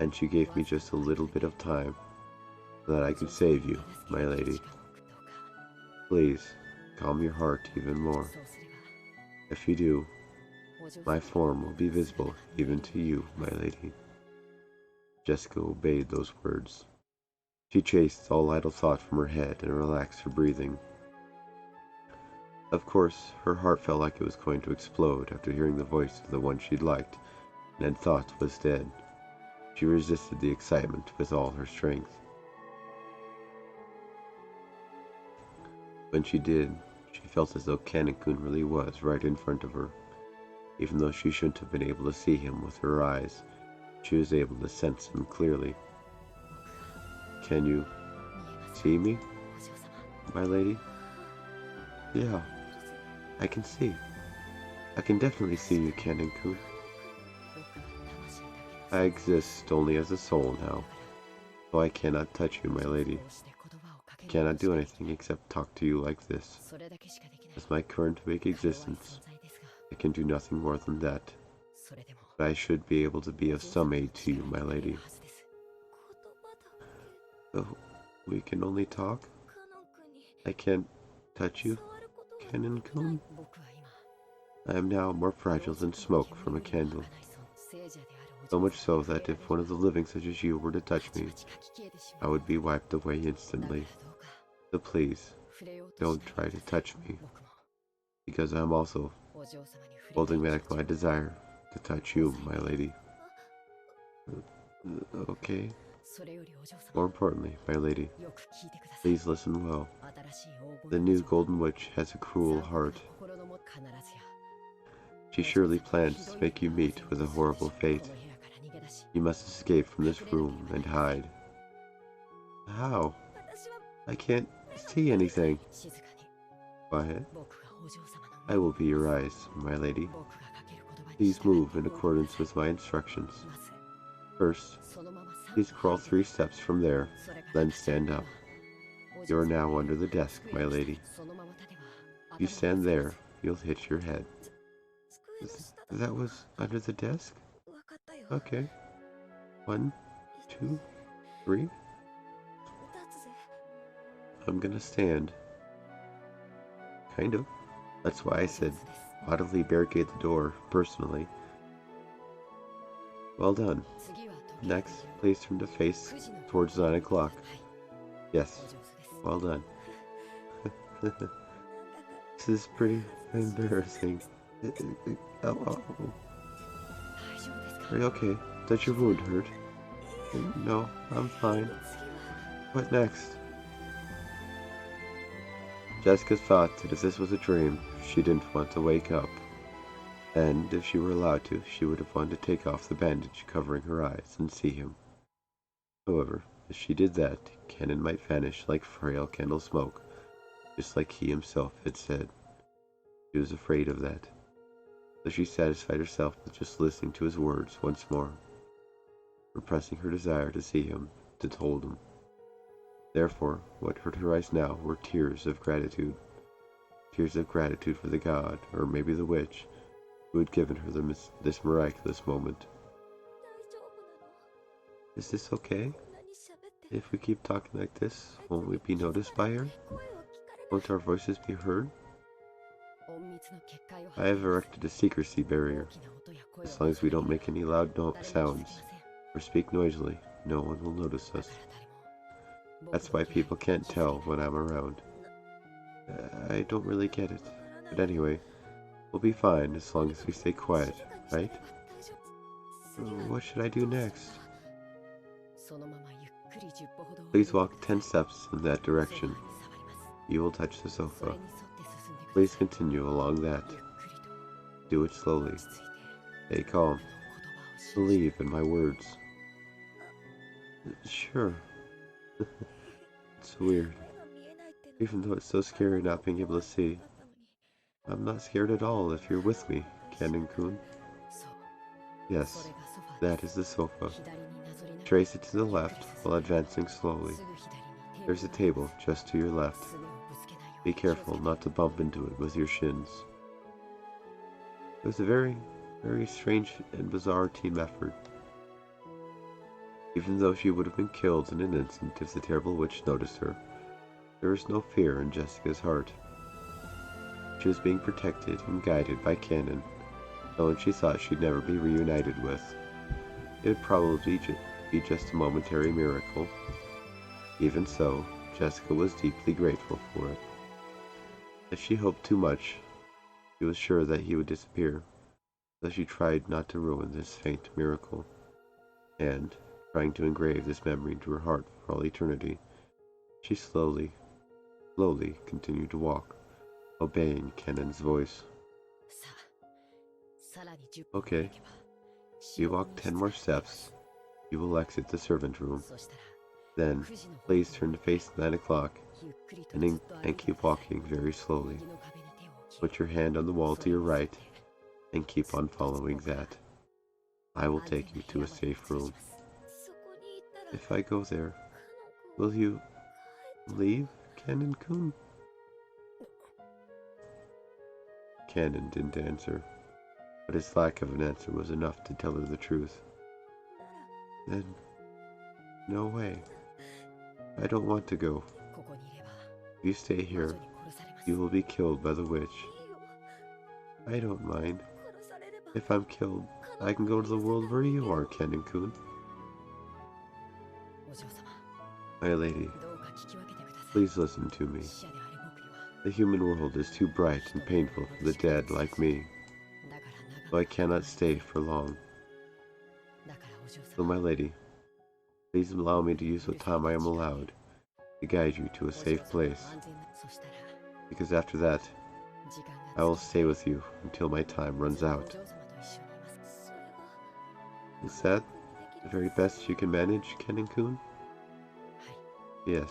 and she gave me just a little bit of time so that I could save you, my lady. Please, calm your heart even more. If you do, my form will be visible even to you, my lady. Jessica obeyed those words. She chased all idle thought from her head and relaxed her breathing. Of course, her heart felt like it was going to explode after hearing the voice of the one she'd liked and had thought was dead. She resisted the excitement with all her strength. When she did, she felt as though Cannon-kun really was right in front of her. Even though she shouldn't have been able to see him with her eyes, she was able to sense him clearly. Can you see me, my lady? Yeah, I can see. I can definitely see you, Cannon-kun. I exist only as a soul now, so I cannot touch you, my lady. I cannot do anything except talk to you like this. As my current weak existence, I can do nothing more than that. But I should be able to be of some aid to you, my lady. So, we can only talk? I can't touch you, Cannon-kun? I am now more fragile than smoke from a candle. So much so that if one of the living such as you were to touch me, I would be wiped away instantly. So please, don't try to touch me, because I am also holding back my desire to touch you, my lady. Okay? More importantly, my lady, please listen well. The new Golden Witch has a cruel heart. She surely plans to make you meet with a horrible fate. You must escape from this room and hide. How? I can't see anything. Quiet. I will be your eyes, my lady. Please move in accordance with my instructions. First, please crawl 3 steps from there, then stand up. You are now under the desk, my lady. If you stand there, you'll hit your head. That was under the desk? Okay. 1, 2, 3. I'm gonna stand. Kind of. That's why I said audibly barricade the door, personally. Well done. Next, please turn to face towards 9 o'clock. Yes, well done. This is pretty embarrassing. Oh. Are you okay? Does your wound hurt? No, I'm fine. What next? Jessica thought that if this was a dream, she didn't want to wake up. And if she were allowed to, she would have wanted to take off the bandage covering her eyes and see him. However, if she did that, Cannon might vanish like frail candle smoke, just like he himself had said. She was afraid of that, so she satisfied herself with just listening to his words once more, repressing her desire to see him, to hold him. Therefore, what hurt her eyes now were tears of gratitude. Tears of gratitude for the god, or maybe the witch, who had given her this miraculous moment. Is this okay? If we keep talking like this, won't we be noticed by her? Won't our voices be heard? I have erected a secrecy barrier. As long as we don't make any loud sounds or speak noisily, no one will notice us. That's why people can't tell when I'm around. I don't really get it. But anyway, we'll be fine as long as we stay quiet, right? What should I do next? Please walk 10 steps in that direction. You will touch the sofa. Please continue along that. Do it slowly. Stay calm. Believe in my words. Sure. It's weird. Even though it's so scary not being able to see. I'm not scared at all if you're with me, Canon-kun. Yes, that is the sofa. Trace it to the left while advancing slowly. There's a table just to your left. Be careful not to bump into it with your shins. It was a very, very strange and bizarre team effort. Even though she would have been killed in an instant if the terrible witch noticed her, there was no fear in Jessica's heart. She was being protected and guided by Canon, someone she thought she'd never be reunited with. It would probably be just a momentary miracle. Even so, Jessica was deeply grateful for it. If she hoped too much, she was sure that he would disappear, so she tried not to ruin this faint miracle. And, trying to engrave this memory into her heart for all eternity, she slowly continued to walk, obeying Canon's voice. Okay, you walk 10 more steps, you will exit the servant room. Then, please turn to face 9 o'clock and keep walking very slowly. Put your hand on the wall to your right and keep on following that. I will take you to a safe room. If I go there, will you leave, Canon-kun? Canon didn't answer, but his lack of an answer was enough to tell her the truth. Then, no way. I don't want to go. If you stay here, you will be killed by the witch. I don't mind. If I'm killed, I can go to the world where you are, Canon-kun. My lady, please listen to me. The human world is too bright and painful for the dead like me, so I cannot stay for long. So, my lady, please allow me to use what time I am allowed to guide you to a safe place, because after that, I will stay with you until my time runs out. Is that the very best you can manage, Canon-kun? Yes.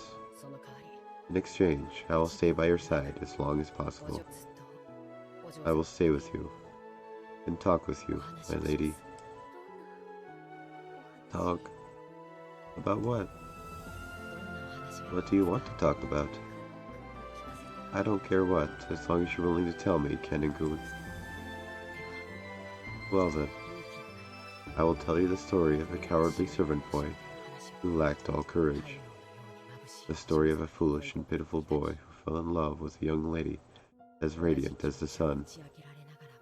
In exchange, I will stay by your side as long as possible. I will stay with you and talk with you, my lady. Talk? About what? What do you want to talk about? I don't care what, as long as you're willing to tell me, Canon-kun. Well then, I will tell you the story of a cowardly servant boy who lacked all courage. The story of a foolish and pitiful boy who fell in love with a young lady as radiant as the sun,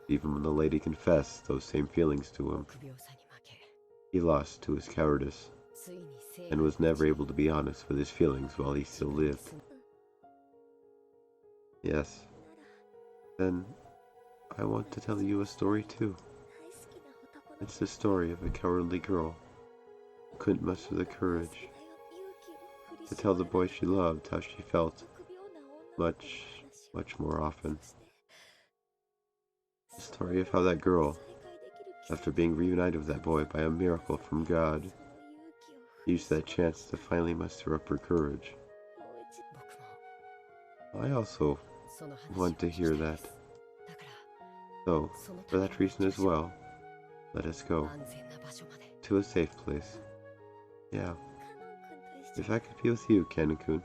even when the lady confessed those same feelings to him. He lost to his cowardice, and was never able to be honest with his feelings while he still lived. Yes, then I want to tell you a story too. It's the story of a cowardly girl who couldn't muster the courage to tell the boy she loved how she felt much more often. The story of how that girl, after being reunited with that boy by a miracle from God, used that chance to finally muster up her courage. I also want to hear that. So, for that reason as well, let us go to a safe place. Yeah. If I could be with you, Canon-kun,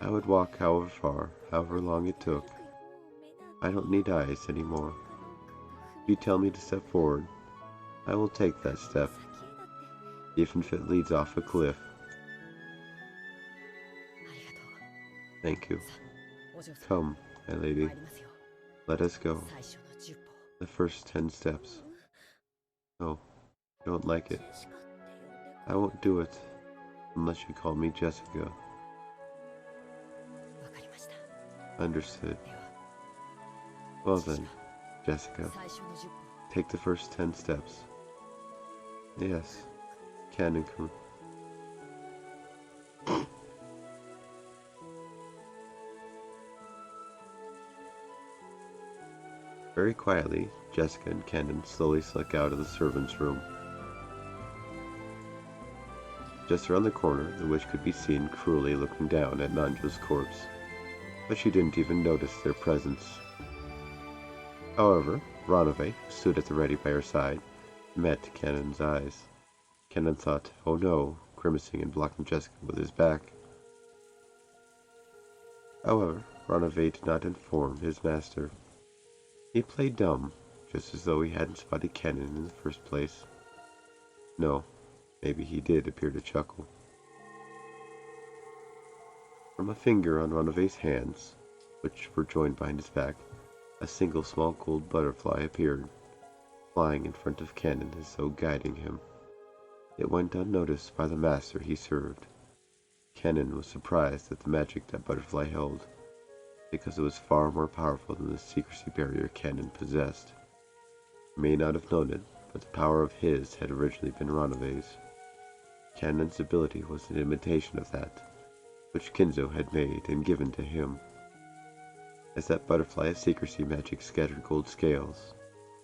I would walk however far, however long it took. I don't need eyes anymore. If you tell me to step forward, I will take that step, even if it leads off a cliff. Thank you. Come, my lady. Let us go. The first 10 steps. No, I don't like it. I won't do it unless you call me Jessica. Understood. Well then, Jessica, take the first 10 steps. Yes, Canon-kun. Very quietly, Jessica and Canon slowly snuck out of the servants' room. Just around the corner, the witch could be seen cruelly looking down at Nanjo's corpse, but she didn't even notice their presence. However, Ranove, who stood at the ready by her side, met Canon's eyes. Canon thought, oh no, grimacing and blocking Jessica with his back. However, Ranove did not inform his master. He played dumb, just as though he hadn't spotted Canon in the first place. No, maybe he did appear to chuckle. From a finger on Ranove's hands, which were joined behind his back, a single small gold butterfly appeared, flying in front of Canon as though guiding him. It went unnoticed by the master he served. Canon was surprised at the magic that butterfly held, because it was far more powerful than the secrecy barrier Canon possessed. He may not have known it, but the power of his had originally been Ranove's. Canon's ability was an imitation of that, which Kinzo had made and given to him. As that butterfly of secrecy magic scattered gold scales,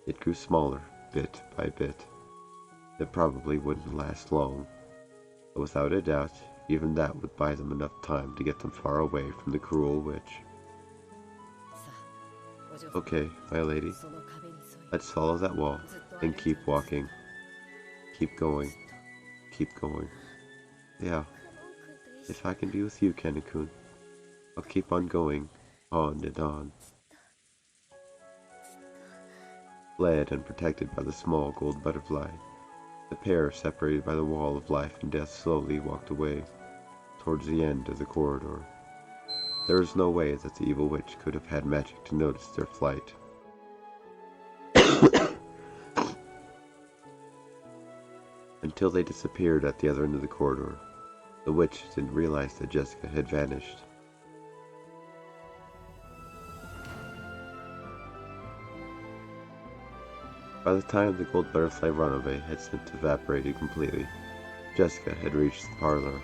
it grew smaller, bit by bit. It probably wouldn't last long, but without a doubt, even that would buy them enough time to get them far away from the cruel witch. Okay, my lady, let's follow that wall and keep walking. Keep going. Keep going. Yeah, if I can be with you, Canon-kun, I'll keep on going, on and on. Led and protected by the small gold butterfly, the pair, separated by the wall of life and death, slowly walked away, towards the end of the corridor. There was no way that the evil witch could have had magic to notice their flight. Until they disappeared at the other end of the corridor, the witch didn't realize that Jessica had vanished. By the time the gold butterfly Ranove had since evaporated completely, Jessica had reached the parlor.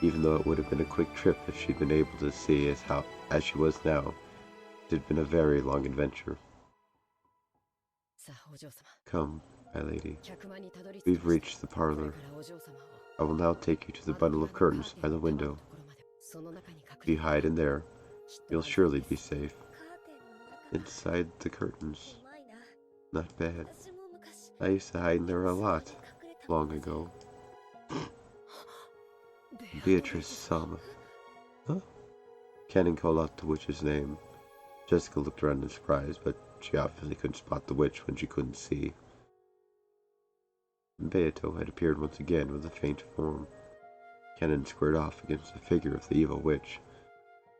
Even though it would have been a quick trip if she'd been able to see as she was now, it had been a very long adventure. Come, my lady, we've reached the parlor. I will now take you to the bundle of curtains by the window. If you hide in there, you'll surely be safe. Inside the curtains. Not bad. I used to hide in there a lot, long ago. Beatrice-sama. Huh? Canon called out the witch's name. Jessica looked around in surprise, but she obviously couldn't spot the witch when she couldn't see. Beato had appeared once again with a faint form. Canon squared off against the figure of the evil witch,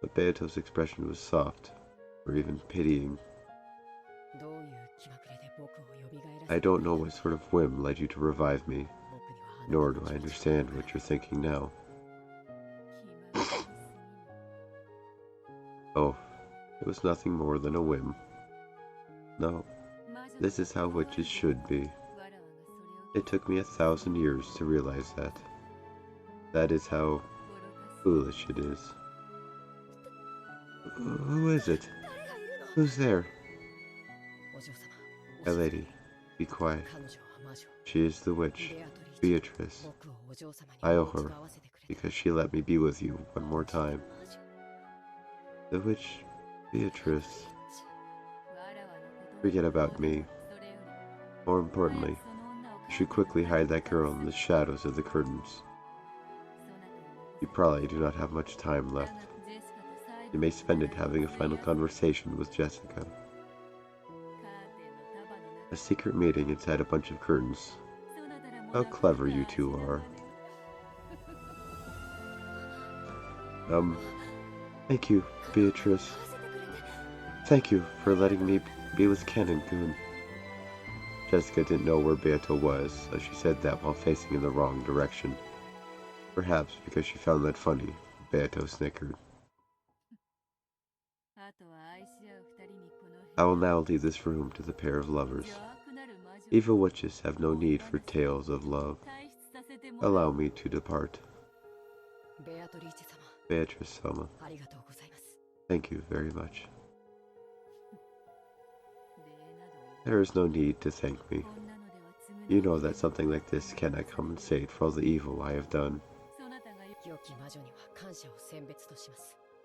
but Beato's expression was soft, or even pitying. I don't know what sort of whim led you to revive me, nor do I understand what you're thinking now. Oh, it was nothing more than a whim. No, this is how witches should be. It took me 1,000 years to realize that. That is how foolish it is. Who is it? Who's there? My lady, be quiet. She is the witch, Beatrice. I owe her, because she let me be with you one more time. The witch, Beatrice. Forget about me. More importantly, you should quickly hide that girl in the shadows of the curtains. You probably do not have much time left. You may spend it having a final conversation with Jessica. A secret meeting inside a bunch of curtains. How clever you two are. Thank you, Beatrice. Thank you for letting me be with Ken and Goon. Jessica didn't know where Beato was, so she said that while facing in the wrong direction. Perhaps because she found that funny, Beato snickered. I will now leave this room to the pair of lovers. Evil witches have no need for tales of love. Allow me to depart. Beatrice-sama. Thank you very much. There is no need to thank me. You know that something like this cannot compensate for all the evil I have done.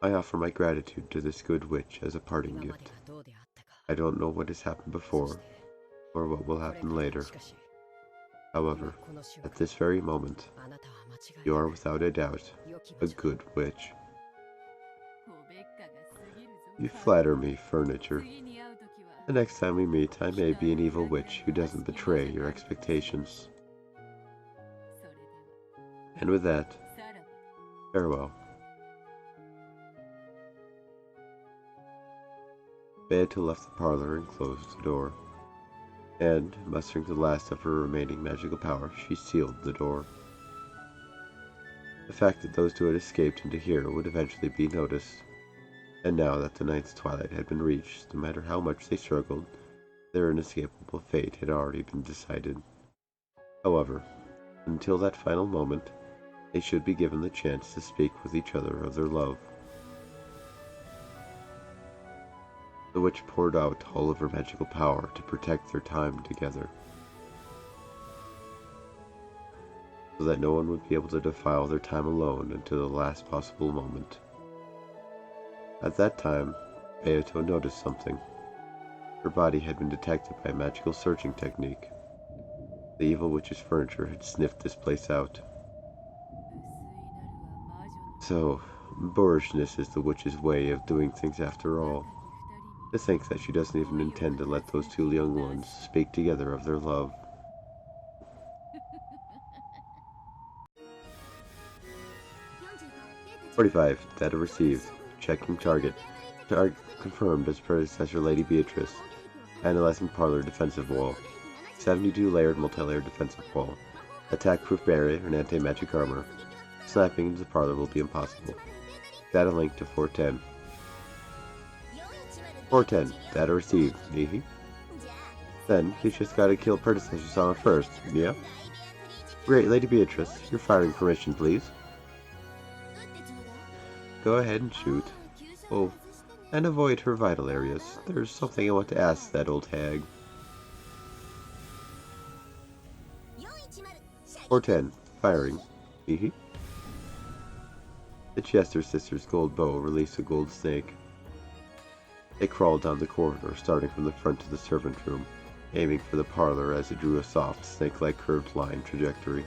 I offer my gratitude to this good witch as a parting gift. I don't know what has happened before, or what will happen later. However, at this very moment, you are without a doubt a good witch. You flatter me, Furniture. The next time we meet, I may be an evil witch who doesn't betray your expectations. And with that, farewell. Beato left the parlor and closed the door, and, mustering the last of her remaining magical power, she sealed the door. The fact that those two had escaped into here would eventually be noticed, and now that the night's twilight had been reached, no matter how much they struggled, their inescapable fate had already been decided. However, until that final moment, they should be given the chance to speak with each other of their love. The witch poured out all of her magical power to protect their time together, so that no one would be able to defile their time alone until the last possible moment. At that time, Beato noticed something. Her body had been detected by a magical searching technique. The evil witch's furniture had sniffed this place out. So, boorishness is the witch's way of doing things after all. To think that she doesn't even intend to let those two young ones speak together of their love. "45. Data received. Checking target. Target confirmed as predecessor Lady Beatrice. Analyzing parlor defensive wall. 72 layered multi-layered defensive wall. Attack-proof barrier and anti-magic armor. Sniping into the parlor will be impossible. Data link to 410. 410. Data received. Then, you just gotta kill predecessor Sama first, yeah? Great, Lady Beatrice. Your firing permission, please. Go ahead and shoot. Oh, and avoid her vital areas. There's something I want to ask that old hag. 410. Firing. The Chester sisters' gold bow released a gold snake. They crawled down the corridor, starting from the front of the servant room, aiming for the parlor as it drew a soft, snake-like curved line trajectory.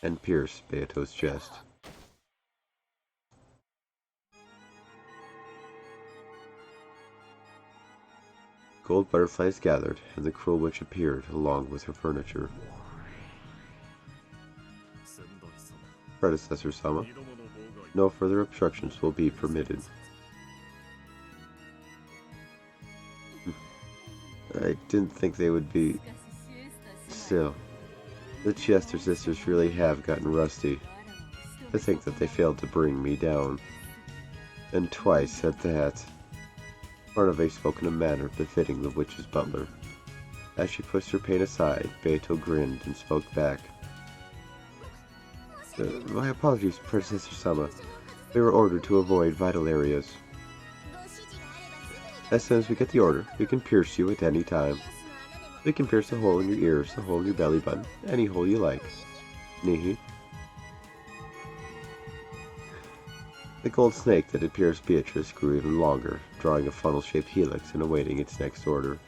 And pierced Beato's chest. Gold butterflies gathered, and the cruel witch appeared along with her furniture. Predecessor Sama, no further obstructions will be permitted. I didn't think they would be. Still, the Chester sisters really have gotten rusty. To think that they failed to bring me down. And twice at that. Barnaby spoke in a manner befitting the witch's butler. As she pushed her pain aside, Beato grinned and spoke back. My apologies, Predecessor Sama. We were ordered to avoid vital areas. As soon as we get the order, we can pierce you at any time. We can pierce a hole in your ears, a hole in your belly button, any hole you like. The gold snake that had pierced Beatrice grew even longer, drawing a funnel-shaped helix and awaiting its next order.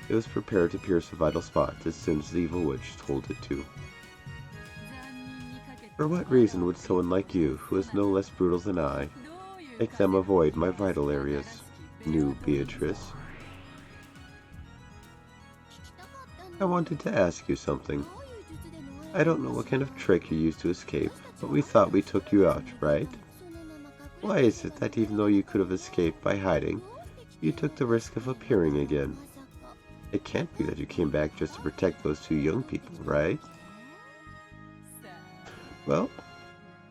It was prepared to pierce a vital spot as soon as the evil witch told it to. For what reason would someone like you, who is no less brutal than I, make them avoid my vital areas, new Beatrice? I wanted to ask you something. I don't know what kind of trick you used to escape, but we thought we took you out, right? Why is it that even though you could have escaped by hiding, you took the risk of appearing again? It can't be that you came back just to protect those two young people, right? Well,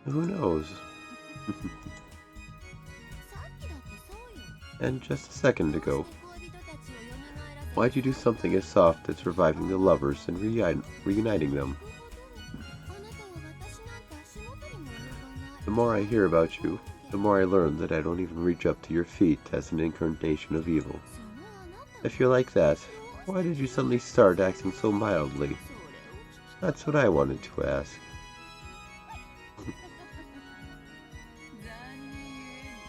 who knows? And just a second ago, why'd you do something as soft as reviving the lovers and reuniting them? The more I hear about you, the more I learn that I don't even reach up to your feet as an incarnation of evil. If you're like that, why did you suddenly start acting so mildly? That's what I wanted to ask.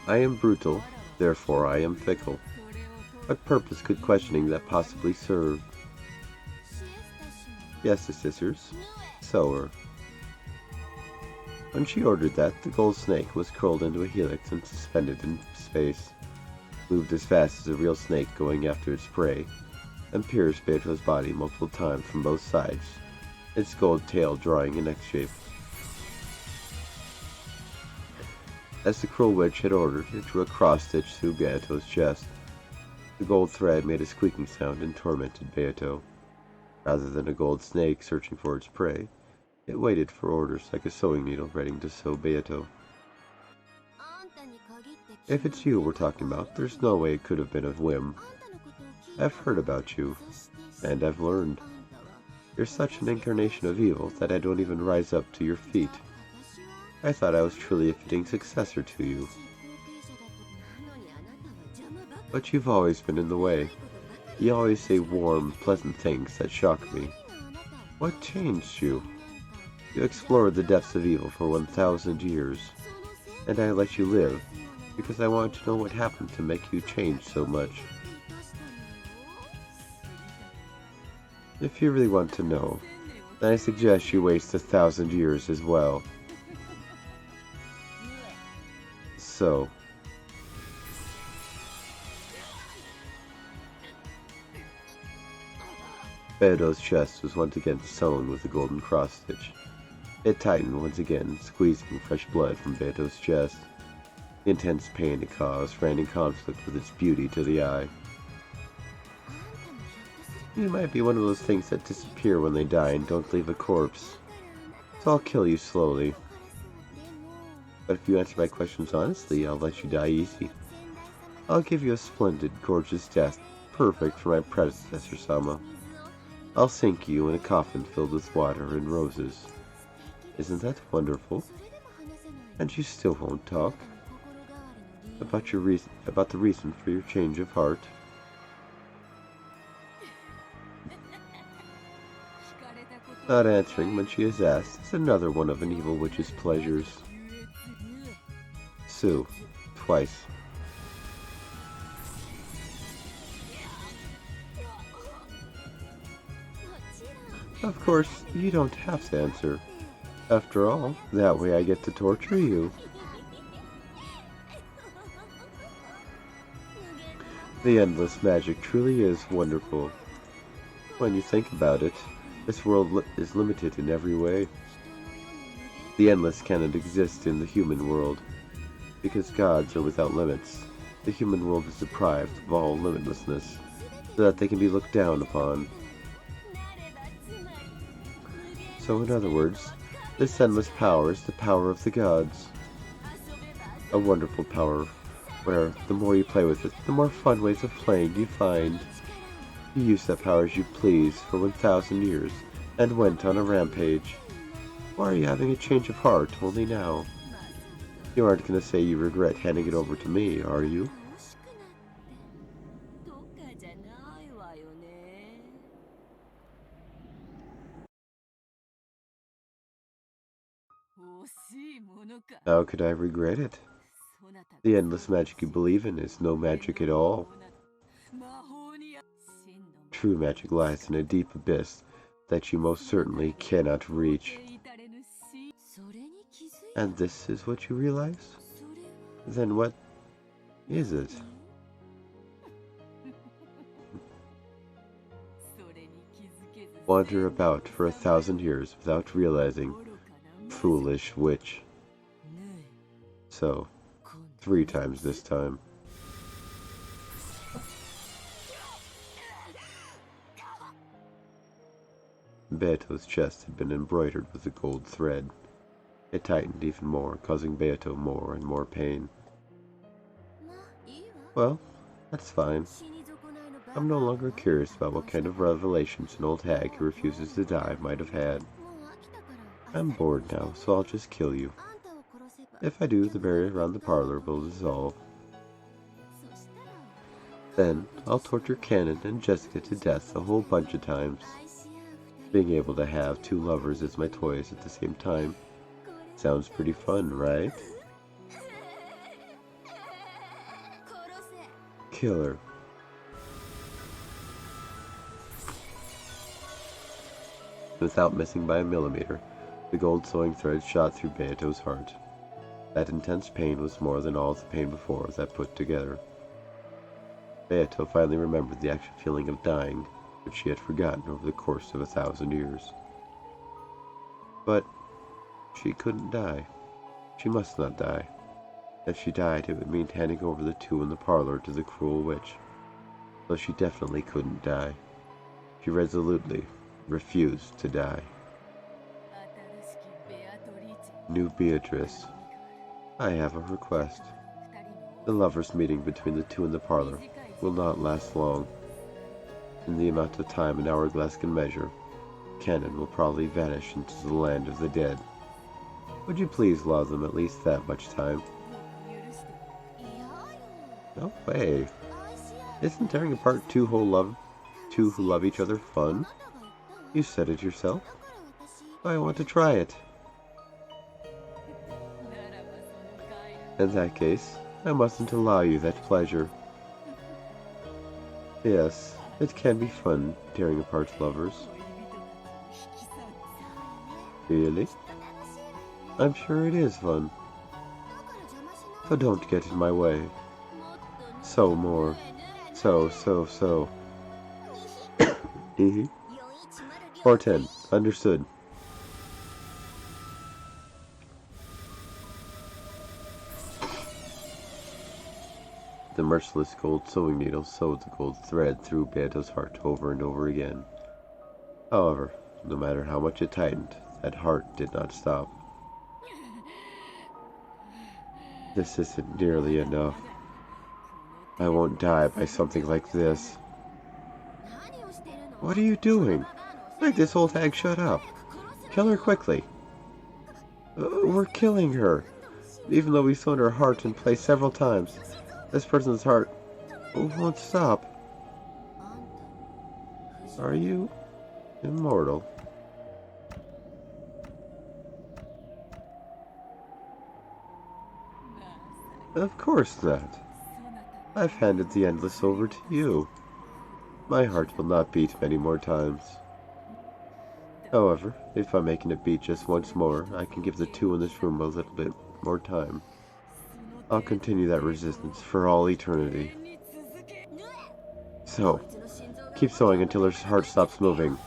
I am brutal, therefore I am fickle. What purpose could questioning that possibly serve? Yes, the sisters. Sower. When she ordered that, the gold snake was curled into a helix and suspended in space, moved as fast as a real snake going after its prey, and pierced Beato's body multiple times from both sides, its gold tail drawing an X shape. As the cruel witch had ordered, it drew a cross-stitch through Beato's chest. The gold thread made a squeaking sound and tormented Beato. Rather than a gold snake searching for its prey, it waited for orders like a sewing needle ready to sew Beato. If it's you we're talking about, there's no way it could have been a whim. I've heard about you, and I've learned. You're such an incarnation of evil that I don't even rise up to your feet. I thought I was truly a fitting successor to you. But you've always been in the way. You always say warm, pleasant things that shock me. What changed you? You explored the depths of evil for 1,000 years, and I let you live, because I want to know what happened to make you change so much. If you really want to know, then I suggest you waste 1,000 years as well. So, Beato's chest was once again sewn with a golden cross-stitch. It tightened once again, squeezing fresh blood from Beato's chest. The intense pain it caused ran in conflict with its beauty to the eye. You might be one of those things that disappear when they die and don't leave a corpse. So I'll kill you slowly. But if you answer my questions honestly, I'll let you die easy. I'll give you a splendid, gorgeous death, perfect for my predecessor, Sama. I'll sink you in a coffin filled with water and roses. Isn't that wonderful? And you still won't talk? About the reason for your change of heart? Not answering when she is asked is another one of an evil witch's pleasures. Sue, twice. Of course, you don't have to answer. After all, that way I get to torture you. The endless magic truly is wonderful. When you think about it, this world is limited in every way. The endless cannot exist in the human world. Because gods are without limits, the human world is deprived of all limitlessness, so that they can be looked down upon. So in other words, this endless power is the power of the gods. A wonderful power, where the more you play with it, the more fun ways of playing you find. You used that power as you pleased for 1,000 years, and went on a rampage. Why are you having a change of heart only now? You aren't going to say you regret handing it over to me, are you? How could I regret it? The endless magic you believe in is no magic at all. True magic lies in a deep abyss that you most certainly cannot reach. And this is what you realize? Then what is it? wander about for 1,000 years without realizing. Foolish witch. So, 3 times this time. Beato's chest had been embroidered with a gold thread. It tightened even more, causing Beato more and more pain. Well, that's fine. I'm no longer curious about what kind of revelations an old hag who refuses to die might have had. I'm bored now, so I'll just kill you. If I do, the barrier around the parlor will dissolve. Then, I'll torture Cannon and Jessica to death a whole bunch of times. Being able to have 2 lovers as my toys at the same time sounds pretty fun, right? Killer. Without missing by a millimeter, the gold sewing thread shot through Beato's heart. That intense pain was more than all the pain before that put together. Beato finally remembered the actual feeling of dying, which she had forgotten over the course of 1,000 years. But she couldn't die. She must not die. If she died, it would mean handing over the 2 in the parlor to the cruel witch. So she definitely couldn't die. She resolutely refused to die. New Beatrice, I have a request. The lovers' meeting between the 2 in the parlor will not last long. In the amount of time an hourglass can measure, Cannon will probably vanish into the land of the dead. Would you please allow them at least that much time? No way. Isn't tearing apart 2 who love each other fun? You said it yourself. I want to try it. In that case, I mustn't allow you that pleasure. Yes, it can be fun tearing apart lovers. Really? I'm sure it is fun. So don't get in my way. So more. So. 410. Understood. The merciless gold sewing needle sewed the gold thread through Beato's heart over and over again. However, no matter how much it tightened, that heart did not stop. This isn't nearly enough. I won't die by something like this. What are you doing? Make this old hag shut up. Kill her quickly. We're killing her. Even though we've sewn her heart in place several times, this person's heart won't stop. Are you immortal? Of course not. I've handed the endless over to you. My heart will not beat many more times. However, if I'm making it beat just once more, I can give the 2 in this room a little bit more time. I'll continue that resistance for all eternity. So, keep sewing until her heart stops moving.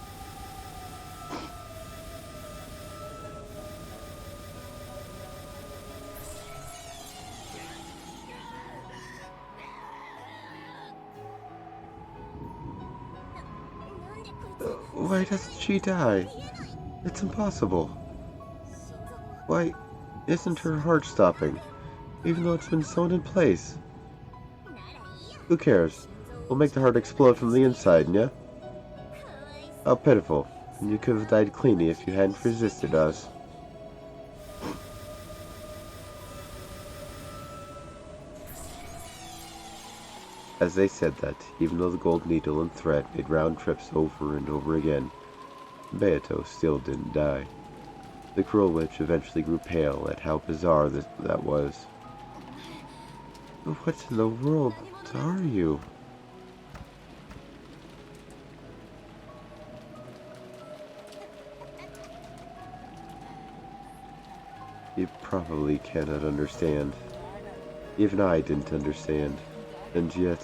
Why doesn't she die? It's impossible. Why isn't her heart stopping, even though it's been sewn in place? Who cares? We'll make the heart explode from the inside, yeah? How pitiful. And you could have died cleanly if you hadn't resisted us. As they said that, even though the gold needle and thread made round trips over and over again, Beato still didn't die. The cruel witch eventually grew pale at how bizarre that was. What in the world are you? You probably cannot understand. Even I didn't understand. And yet,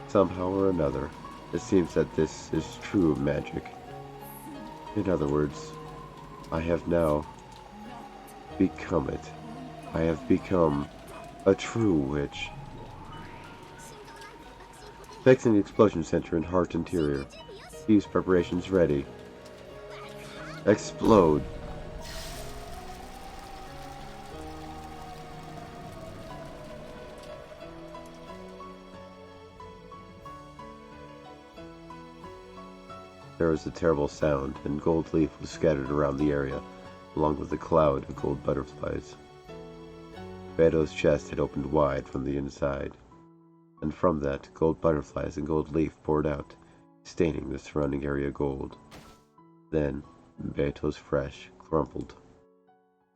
somehow or another, It seems that this is true magic. In other words, I have now become it. I have become a true witch. Fixing the explosion center in Heart Interior. Fuse preparations ready. Explode! There was a terrible sound, and gold leaf was scattered around the area, along with a cloud of gold butterflies. Beto's chest had opened wide from the inside, and from that, gold butterflies and gold leaf poured out, staining the surrounding area gold. Then, Beto's flesh crumpled.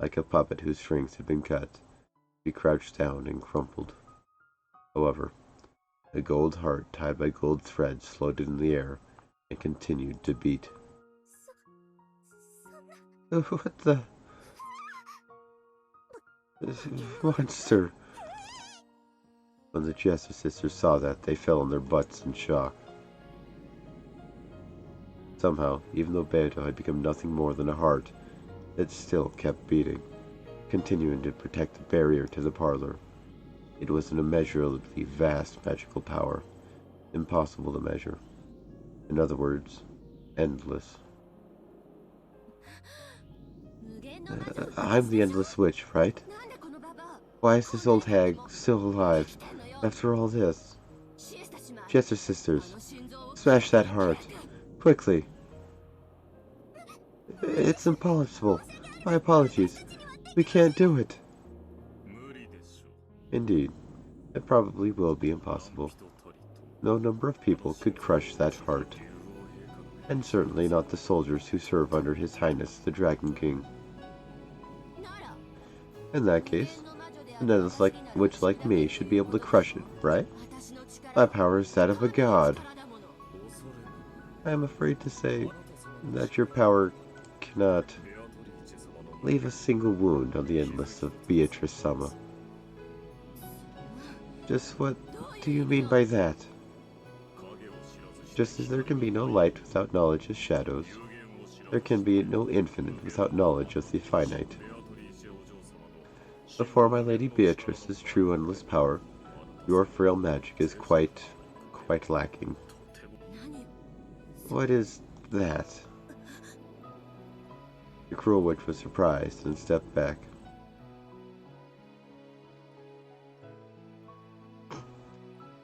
Like a puppet whose strings had been cut, he crouched down and crumpled. However, a gold heart tied by gold threads floated in the air and continued to beat. What the? Monster! When the Jester sisters saw that, they fell on their butts in shock. Somehow, even though Beto had become nothing more than a heart, it still kept beating, continuing to protect the barrier to the parlor. It was an immeasurably vast magical power, impossible to measure. In other words, endless. I'm the Endless Witch, right? Why is this old hag still alive after all this? Jester sisters, smash that heart. Quickly. It's impossible. My apologies. We can't do it. Indeed, it probably will be impossible. No number of people could crush that heart. And certainly not the soldiers who serve under His Highness the Dragon King. In that case, an endless witch like me should be able to crush it, right? My power is that of a god. I am afraid to say that your power cannot leave a single wound on the endless of Beatrice-sama. Just what do you mean by that? Just as there can be no light without knowledge of shadows, there can be no infinite without knowledge of the finite. Before my Lady Beatrice's true endless power, your frail magic is quite lacking. What is that? The cruel witch was surprised and stepped back.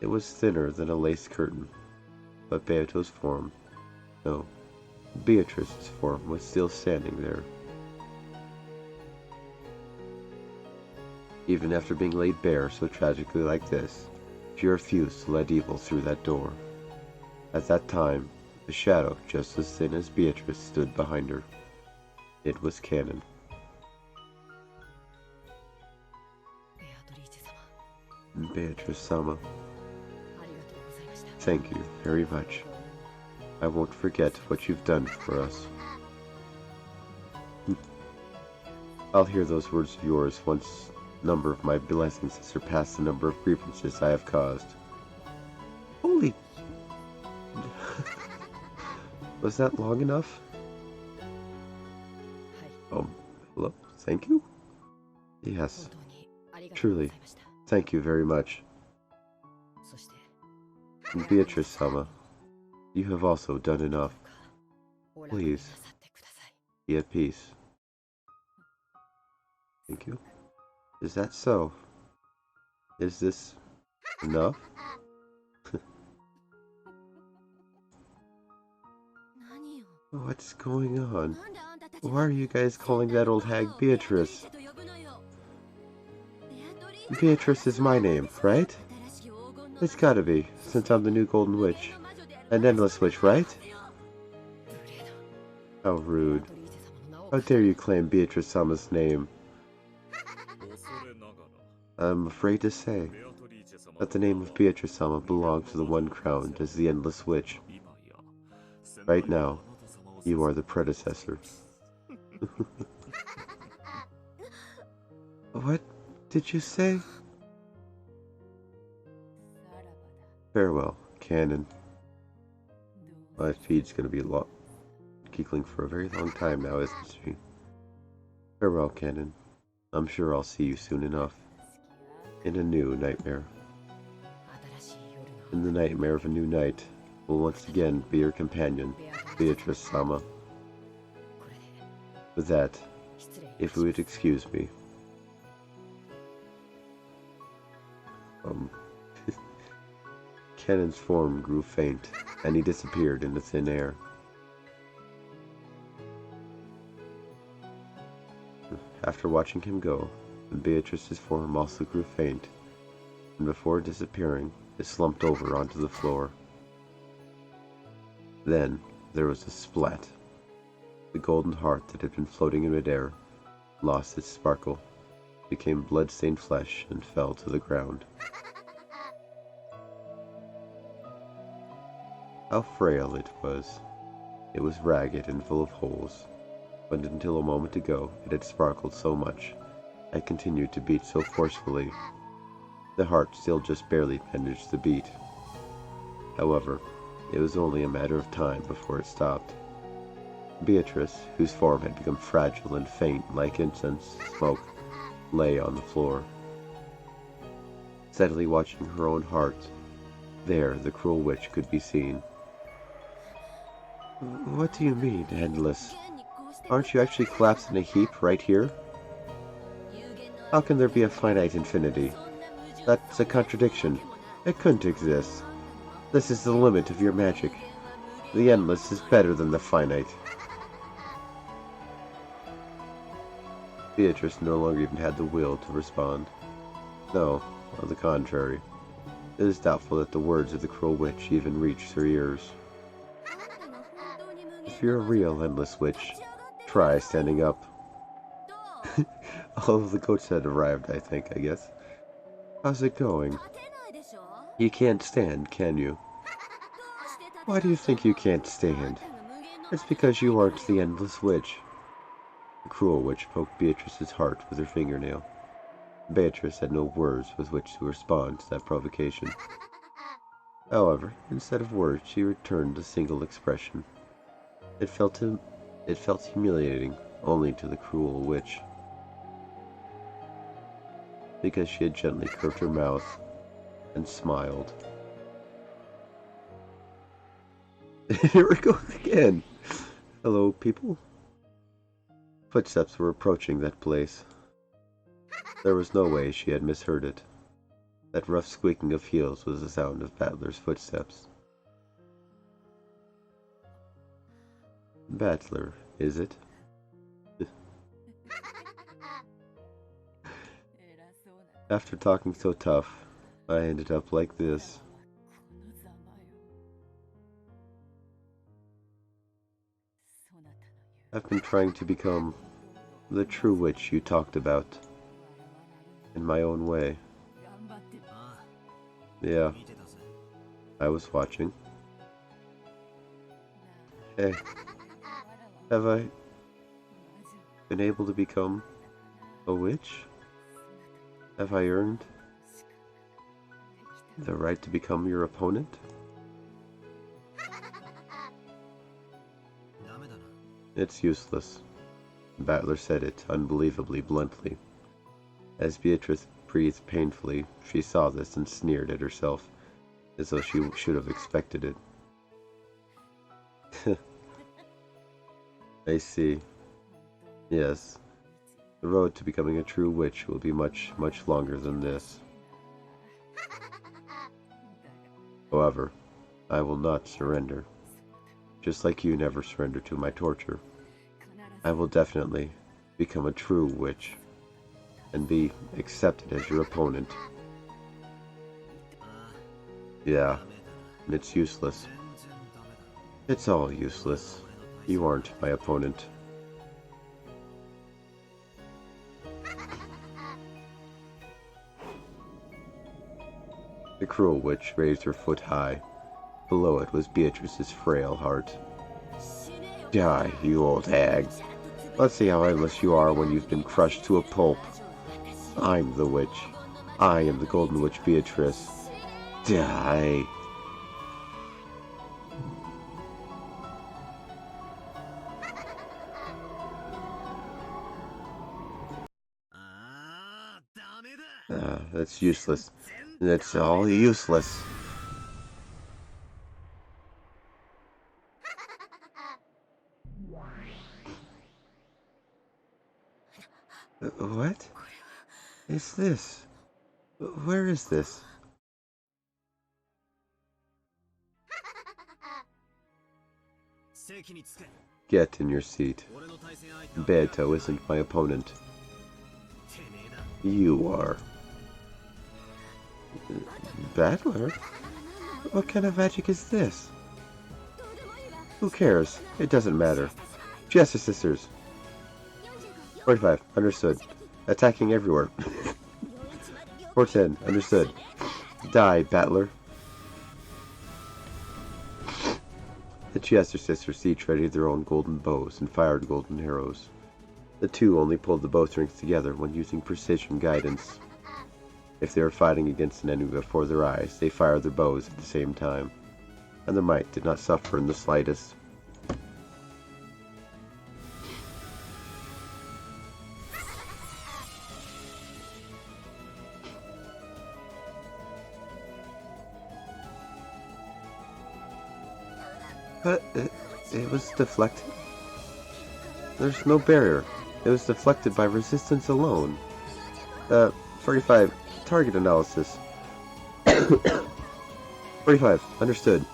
It was thinner than a lace curtain, but Beato's form, no, Beatrice's form was still standing there. Even after being laid bare so tragically like this, she refused to let evil through that door. At that time, a shadow just as thin as Beatrice stood behind her. It was Canon. Beatrice-sama, thank you very much. I won't forget what you've done for us. I'll hear those words of yours once the number of my blessings has surpassed the number of grievances I have caused. Holy... Was that long enough? Hello? Thank you? Yes. Truly. Thank you very much. And Beatrice-sama, you have also done enough. Please, be at peace. Thank you. Is that so? Is this enough? What's going on? Why are you guys calling that old hag Beatrice? Beatrice is my name, right? It's gotta be, since I'm the new Golden Witch. An Endless Witch, right? How rude. How dare you claim Beatrice-sama's name? I'm afraid to say that the name of Beatrice-sama belongs to the one crowned as the Endless Witch. Right now, you are the predecessor. What did you say? Farewell, Canon. My feed's gonna be giggling for a very long time now, isn't she? Farewell, Canon. I'm sure I'll see you soon enough. In a new nightmare. In the nightmare of a new night, will once again be your companion, Beatrice-sama. With that, if you would excuse me. Canon's form grew faint, and he disappeared into thin air. After watching him go, Beatrice's form also grew faint, and before disappearing, it slumped over onto the floor. Then, there was a splat. The golden heart that had been floating in midair lost its sparkle, became blood-stained flesh, and fell to the ground. How frail it was. It was ragged and full of holes, but until a moment ago it had sparkled so much, and continued to beat so forcefully. The heart still just barely managed to beat. However, it was only a matter of time before it stopped. Beatrice, whose form had become fragile and faint like incense smoke, lay on the floor. Steadily watching her own heart, there the cruel witch could be seen. What do you mean, endless? Aren't you actually collapsed in a heap right here? How can there be a finite infinity? That's a contradiction. It couldn't exist. This is the limit of your magic. The endless is better than the finite. Beatrice no longer even had the will to respond. No, on the contrary. It is doubtful that the words of the cruel witch even reached her ears. If you're a real endless witch, try standing up. All of the goats had arrived, I guess. How's it going? You can't stand, can you? Why do you think you can't stand? It's because you aren't the endless witch. The cruel witch poked Beatrice's heart with her fingernail. Beatrice had no words with which to respond to that provocation. However, instead of words, she returned a single expression. It felt humiliating only to the cruel witch, because she had gently curved her mouth and smiled. Here it goes again! Hello, people? Footsteps were approaching that place. There was no way she had misheard it. That rough squeaking of heels was the sound of Battler's footsteps. Battler, is it? After talking so tough, I ended up like this. I've been trying to become the true witch you talked about, in my own way. Yeah, I was watching. Hey, have I been able to become a witch? Have I earned the right to become your opponent? It's useless. Battler said it unbelievably bluntly. As Beatrice breathed painfully, she saw this and sneered at herself, as though she should have expected it. I see. Yes. The road to becoming a true witch will be much, much longer than this. However, I will not surrender. Just like you never surrender to my torture. I will definitely become a true witch and be accepted as your opponent. Yeah, it's useless. It's all useless. You aren't my opponent. The cruel witch raised her foot high. Below it was Beatrice's frail heart. Die, you old hag. Let's see how endless you are when you've been crushed to a pulp. I'm the witch. I am the Golden Witch Beatrice. Die. That's useless. That's all useless. What is this? Where is this? Get in your seat. Beto isn't my opponent. You are. Battler? What kind of magic is this? Who cares? It doesn't matter. Jester Sisters. 45. Understood. Attacking everywhere. 410. Understood. Die, Battler. The Jester Sisters each readied their own golden bows and fired golden arrows. The two only pulled the bowstrings together when using precision guidance. If they were fighting against an enemy before their eyes, they fired their bows at the same time, and their might did not suffer in the slightest. But it was deflected? There's no barrier. It was deflected by resistance alone. 45. Target analysis. 45. Understood.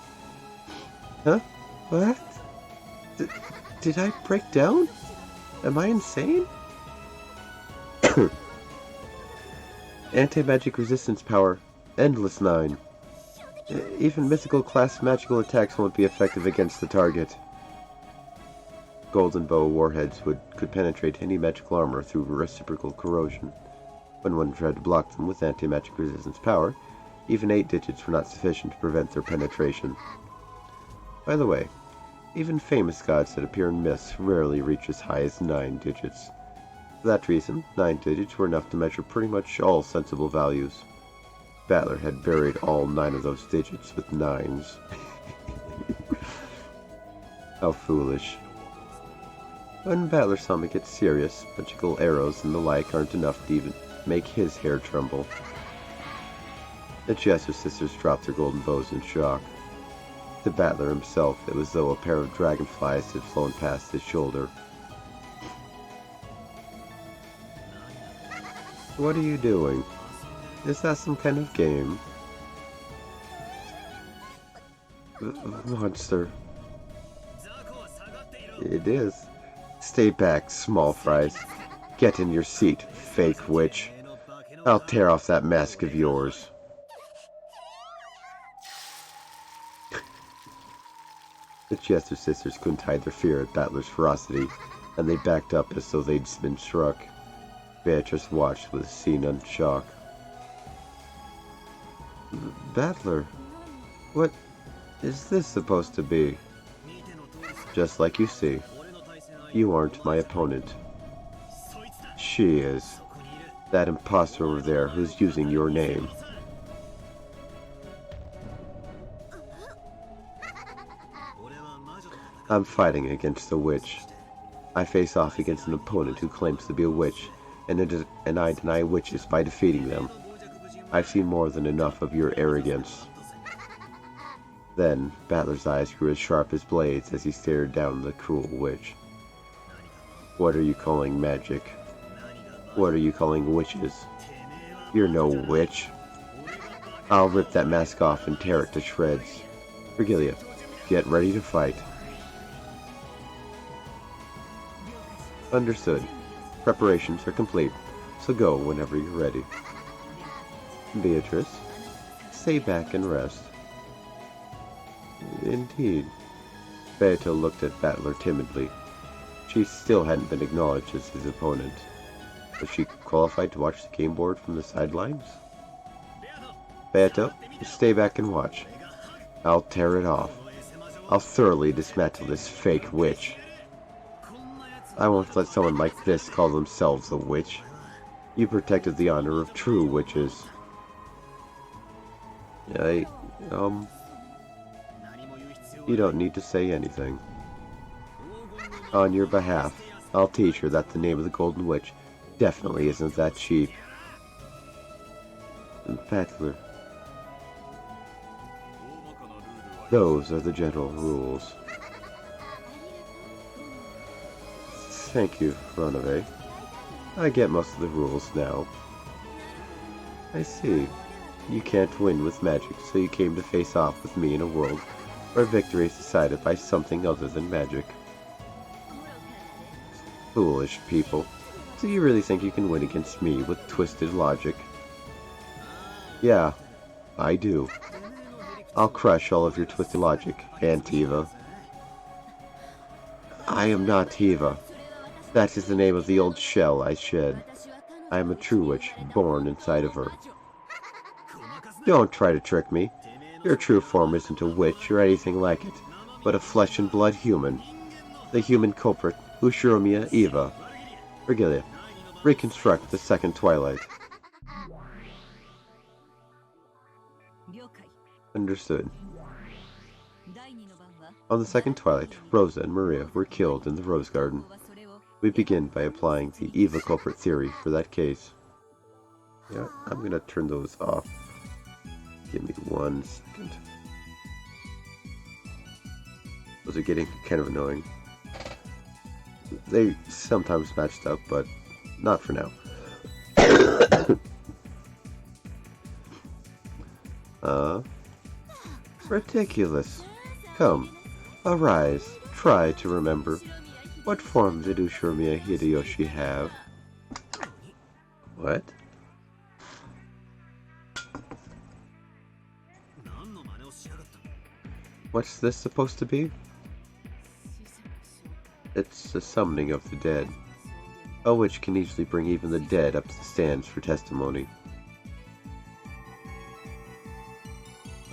Huh? What? Did I break down? Am I insane? Anti-magic resistance power. Endless 9. Even mythical class magical attacks won't be effective against the target. Golden bow warheads could penetrate any magical armor through reciprocal corrosion. When one tried to block them with anti-magic resistance power, even 8 digits were not sufficient to prevent their penetration. By the way, even famous gods that appear in myths rarely reach as high as 9 digits. For that reason, 9 digits were enough to measure pretty much all sensible values. Battler had buried all 9 of those digits with 9s. How foolish. When Battler's stomach gets serious, magical arrows and the like aren't enough to even make his hair tremble. The Jester Sisters dropped their golden bows in shock. To Battler himself, it was as though a pair of dragonflies had flown past his shoulder. What are you doing? Is that some kind of game? Monster. It is. Stay back, small fries. Get in your seat, fake witch. I'll tear off that mask of yours. The Jester Sisters couldn't hide their fear at Battler's ferocity, and they backed up as though they'd been struck. Beatrice watched with a scene shock. Battler, what is this supposed to be? Just like you see, you aren't my opponent. She is. That imposter over there who's using your name. I'm fighting against a witch. I face off against an opponent who claims to be a witch, and I deny witches by defeating them. I've seen more than enough of your arrogance. Then, Battler's eyes grew as sharp as blades as he stared down the cruel witch. What are you calling magic? What are you calling witches? You're no witch. I'll rip that mask off and tear it to shreds. Virgilia, get ready to fight. Understood. Preparations are complete, so go whenever you're ready. Beatrice, stay back and rest. Indeed. Beato looked at Battler timidly. She still hadn't been acknowledged as his opponent. Was she qualified to watch the game board from the sidelines? Beato, stay back and watch. I'll tear it off. I'll thoroughly dismantle this fake witch. I won't let someone like this call themselves a witch. You protected the honor of true witches. You don't need to say anything. On your behalf, I'll teach her that the name of the Golden Witch definitely isn't that cheap. Battler. Those are the general rules. Thank you, Runaway. I get most of the rules now. I see. You can't win with magic, so you came to face off with me in a world where victory is decided by something other than magic. Foolish people. So you really think you can win against me with twisted logic? Yeah, I do. I'll crush all of your twisted logic, Antiva. I am not Tiva. That is the name of the old shell I shed. I am a true witch, born inside of her. Don't try to trick me. Your true form isn't a witch or anything like it, but a flesh and blood human. The human culprit, Ushiromiya Eva. Regalia. Reconstruct the second twilight. Understood. On the second twilight, Rosa and Maria were killed in the Rose Garden. We begin by applying the Eva culprit theory for that case. Yeah, I'm gonna turn those off. Give me 1 second. Those are getting kind of annoying. They sometimes matched up, but not for now. Ridiculous. Come, arise, try to remember. What form did Ushiromiya Hideyoshi have? What? What's this supposed to be? It's the summoning of the dead. A witch can easily bring even the dead up to the stands for testimony.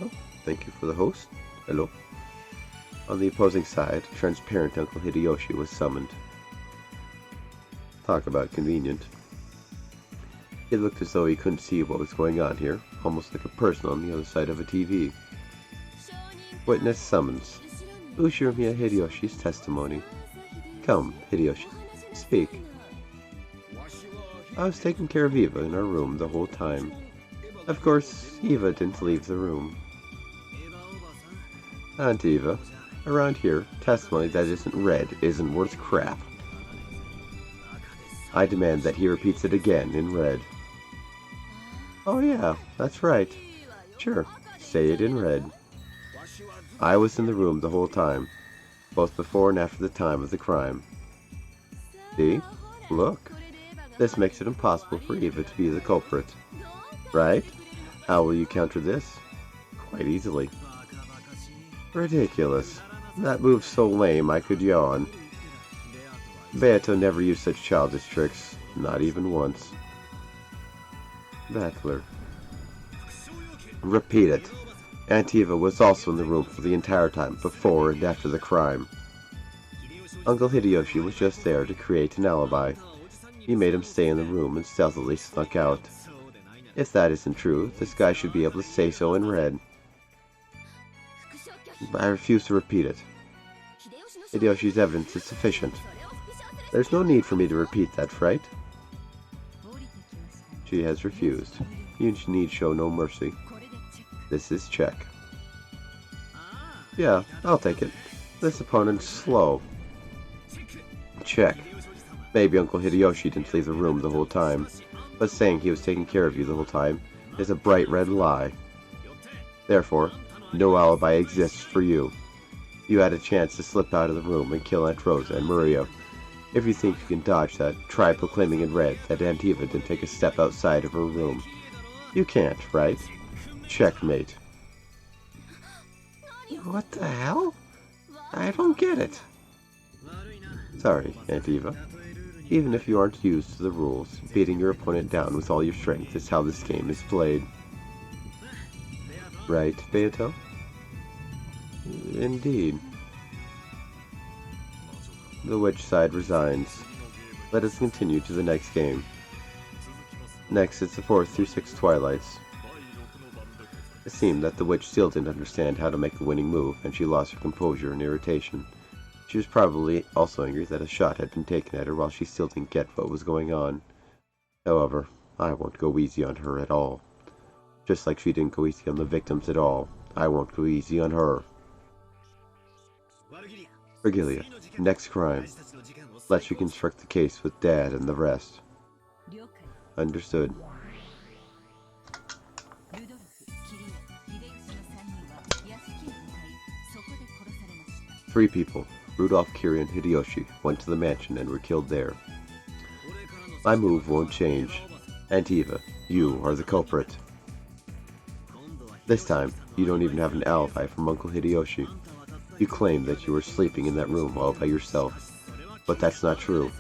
Oh, thank you for the host. Hello. On the opposing side, transparent Uncle Hideyoshi was summoned. Talk about convenient. It looked as though he couldn't see what was going on here, almost like a person on the other side of a TV. Witness summons. Ushiromiya Hideyoshi's testimony. Come, Hideyoshi, speak. I was taking care of Eva in our room the whole time. Of course, Eva didn't leave the room. Aunt Eva, around here, testimony that isn't read isn't worth crap. I demand that he repeats it again in red. Oh yeah, that's right. Sure, say it in red. I was in the room the whole time, both before and after the time of the crime. See? Look. This makes it impossible for Eva to be the culprit. Right? How will you counter this? Quite easily. Ridiculous. That move's so lame I could yawn. Beato never used such childish tricks, not even once. Battler. Repeat it. Aunt Eva was also in the room for the entire time, before and after the crime. Uncle Hideyoshi was just there to create an alibi. He made him stay in the room and stealthily snuck out. If that isn't true, this guy should be able to say so in red. But I refuse to repeat it. Hideyoshi's evidence is sufficient. There's no need for me to repeat that, right? She has refused. You need show no mercy. This is check. Yeah, I'll take it. This opponent's slow. Check. Maybe Uncle Hideyoshi didn't leave the room the whole time, but saying he was taking care of you the whole time is a bright red lie. Therefore, no alibi exists for you. You had a chance to slip out of the room and kill Aunt Rosa and Maria. If you think you can dodge that, try proclaiming in red that Aunt Eva didn't take a step outside of her room. You can't, right? Checkmate. What the hell? I don't get it. Sorry, Aunt Eva. Even if you aren't used to the rules, beating your opponent down with all your strength is how this game is played. Right, Beato? Indeed. The witch side resigns. Let us continue to the next game. Next, it's the 4th through 6th twilights. It seemed that the witch still didn't understand how to make the winning move, and she lost her composure and irritation. She was probably also angry that a shot had been taken at her while she still didn't get what was going on. However, I won't go easy on her at all. Just like she didn't go easy on the victims at all, I won't go easy on her. Virgilia, next crime. Let's reconstruct the case with Dad and the rest. Understood. Three people, Rudolph, Kiri, and Hideyoshi, went to the mansion and were killed there. My move won't change. Aunt Eva, you are the culprit. This time, you don't even have an alibi from Uncle Hideyoshi. You claim that you were sleeping in that room all by yourself. But that's not true.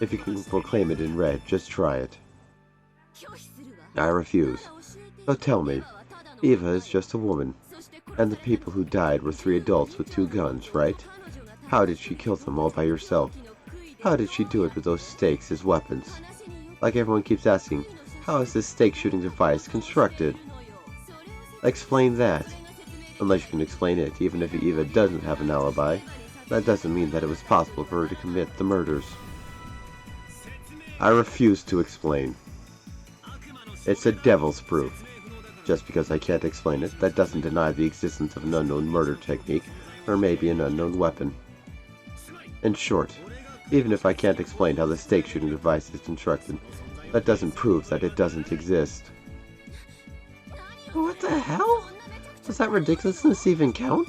If you can proclaim it in red, just try it. I refuse. So tell me, Eva is just a woman, and the people who died were 3 adults with 2 guns, right? How did she kill them all by herself? How did she do it with those stakes as weapons? Like everyone keeps asking, how is this stake shooting device constructed? Explain that. Unless you can explain it, even if Eva doesn't have an alibi, that doesn't mean that it was possible for her to commit the murders. I refuse to explain. It's a devil's proof. Just because I can't explain it, that doesn't deny the existence of an unknown murder technique, or maybe an unknown weapon. In short, even if I can't explain how the stake shooting device is constructed, that doesn't prove that it doesn't exist. What the hell? Does that ridiculousness even count?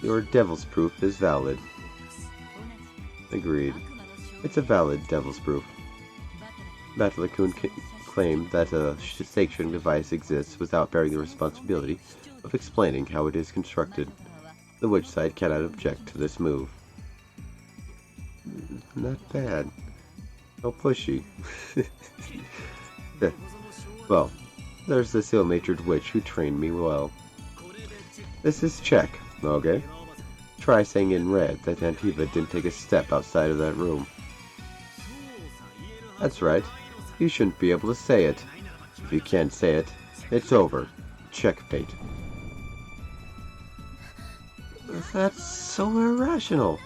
Your devil's proof is valid. Agreed. It's a valid devil's proof. Battler-kun claimed that a stake shooting device exists without bearing the responsibility of explaining how it is constructed. The witch side cannot object to this move. Not bad. How pushy. Well, there's this ill-natured witch who trained me well. This is check, okay? Try saying in red that Aunt Eva didn't take a step outside of that room. That's right. You shouldn't be able to say it. If you can't say it, it's over. Checkmate. That's so irrational.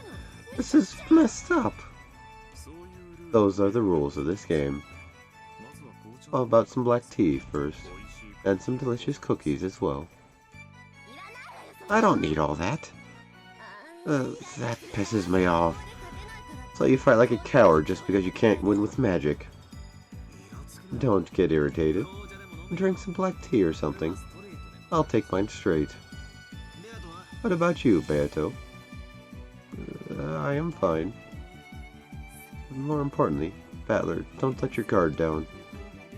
This is messed up. Those are the rules of this game. How about some black tea first? And some delicious cookies as well. I don't need all that. That pisses me off. So you fight like a coward just because you can't win with magic. Don't get irritated. Drink some black tea or something. I'll take mine straight. What about you, Beato? I am fine. More importantly, Battler, don't let your guard down.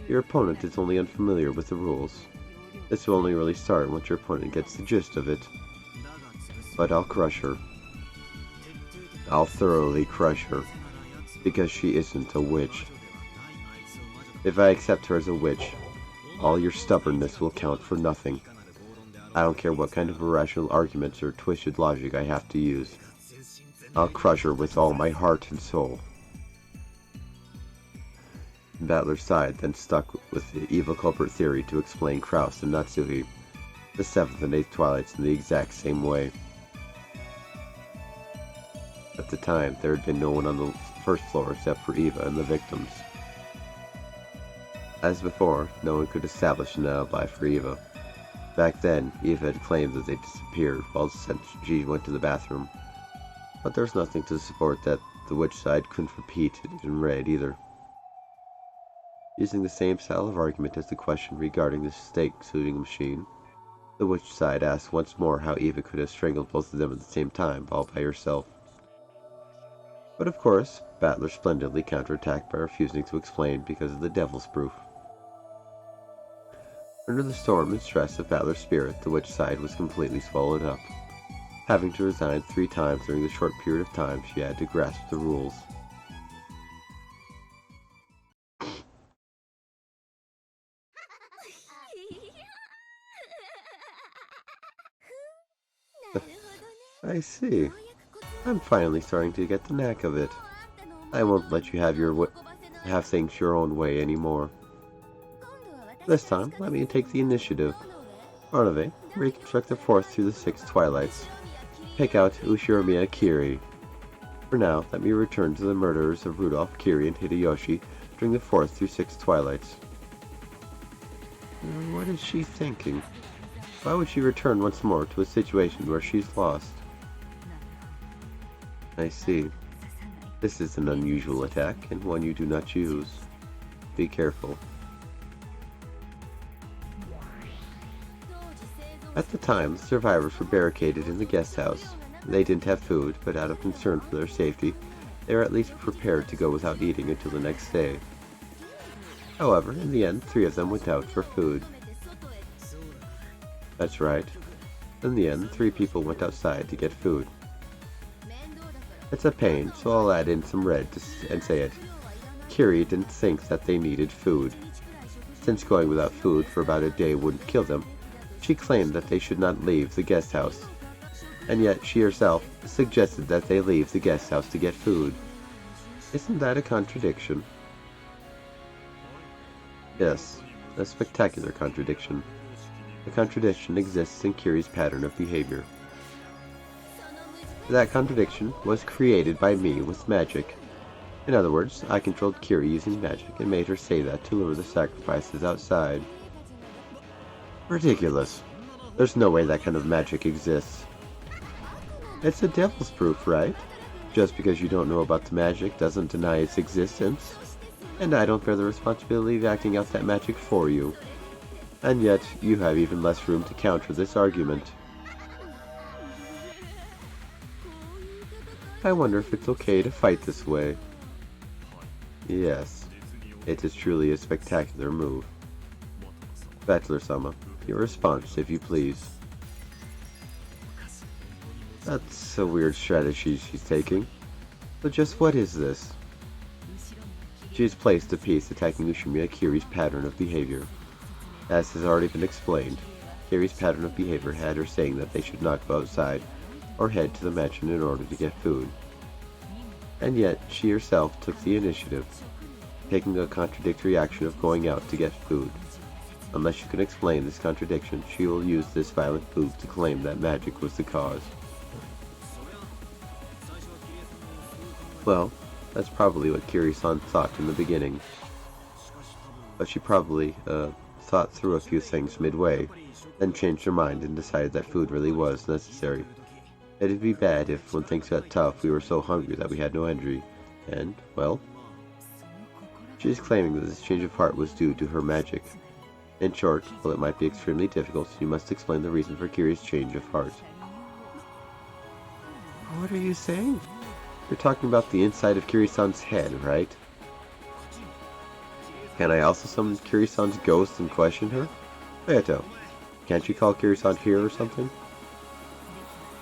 Your opponent is only unfamiliar with the rules. This will only really start once your opponent gets the gist of it. But I'll crush her. I'll thoroughly crush her, because she isn't a witch. If I accept her as a witch, all your stubbornness will count for nothing. I don't care what kind of irrational arguments or twisted logic I have to use. I'll crush her with all my heart and soul. Battler sighed, then stuck with the evil culprit theory to explain Kraus and Natsuhi, the 7th and 8th Twilights, in the exact same way. At the time, there had been no one on the first floor except for Eva and the victims. As before, no one could establish an alibi for Eva. Back then, Eva had claimed that they disappeared while she went to the bathroom. But there was nothing to support that the witch side couldn't repeat it in red either. Using the same style of argument as the question regarding the stake shooting machine, the witch side asked once more how Eva could have strangled both of them at the same time, all by herself. But of course, Battler splendidly counterattacked by refusing to explain because of the devil's proof. Under the storm and stress of Battler's spirit, the witch side was completely swallowed up, having to resign 3 times during the short period of time she had to grasp the rules. I see. I'm finally starting to get the knack of it. I won't let you have things your own way anymore. This time, let me take the initiative. Arnave, reconstruct the 4th through the 6th Twilights. Pick out Ushiromiya Kiri. For now, let me return to the murderers of Rudolph, Kiri, and Hideyoshi during the 4th through 6th Twilights. What is she thinking? Why would she return once more to a situation where she's lost? I see. This is an unusual attack, and one you do not use. Be careful. At the time, the survivors were barricaded in the guest house. They didn't have food, but out of concern for their safety, they were at least prepared to go without eating until the next day. However, in the end, 3 of them went out for food. That's right. In the end, 3 people went outside to get food. It's a pain, so I'll add in some red and say it. Kiri didn't think that they needed food. Since going without food for about a day wouldn't kill them, she claimed that they should not leave the guest house. And yet she herself suggested that they leave the guest house to get food. Isn't that a contradiction? Yes, a spectacular contradiction. The contradiction exists in Kiri's pattern of behavior. That contradiction was created by me with magic. In other words, I controlled Kiri using magic and made her say that to lure the sacrifices outside. Ridiculous. There's no way that kind of magic exists. It's a devil's proof, right? Just because you don't know about the magic doesn't deny its existence. And I don't bear the responsibility of acting out that magic for you. And yet, you have even less room to counter this argument. I wonder if it's okay to fight this way. Yes, it is truly a spectacular move. Bachelor-sama, your response, if you please. That's a weird strategy she's taking. But just what is this? She has placed a piece attacking Ushimiya Kiri's pattern of behavior. As has already been explained, Kiri's pattern of behavior had her saying that they should not go outside or head to the mansion in order to get food. And yet, she herself took the initiative, taking a contradictory action of going out to get food. Unless you can explain this contradiction, she will use this violent move to claim that magic was the cause. Well, that's probably what Kiri-san thought in the beginning. But she probably, thought through a few things midway, then changed her mind and decided that food really was necessary. It'd be bad if, when things got tough, we were so hungry that we had no energy. And, well, she is claiming that this change of heart was due to her magic. In short, while it might be extremely difficult, you must explain the reason for Kiri's change of heart. What are you saying? You're talking about the inside of Kiri-san's head, right? Can I also summon Kiri-san's ghost and question her? Hayato, can't you call Kiri-san here or something?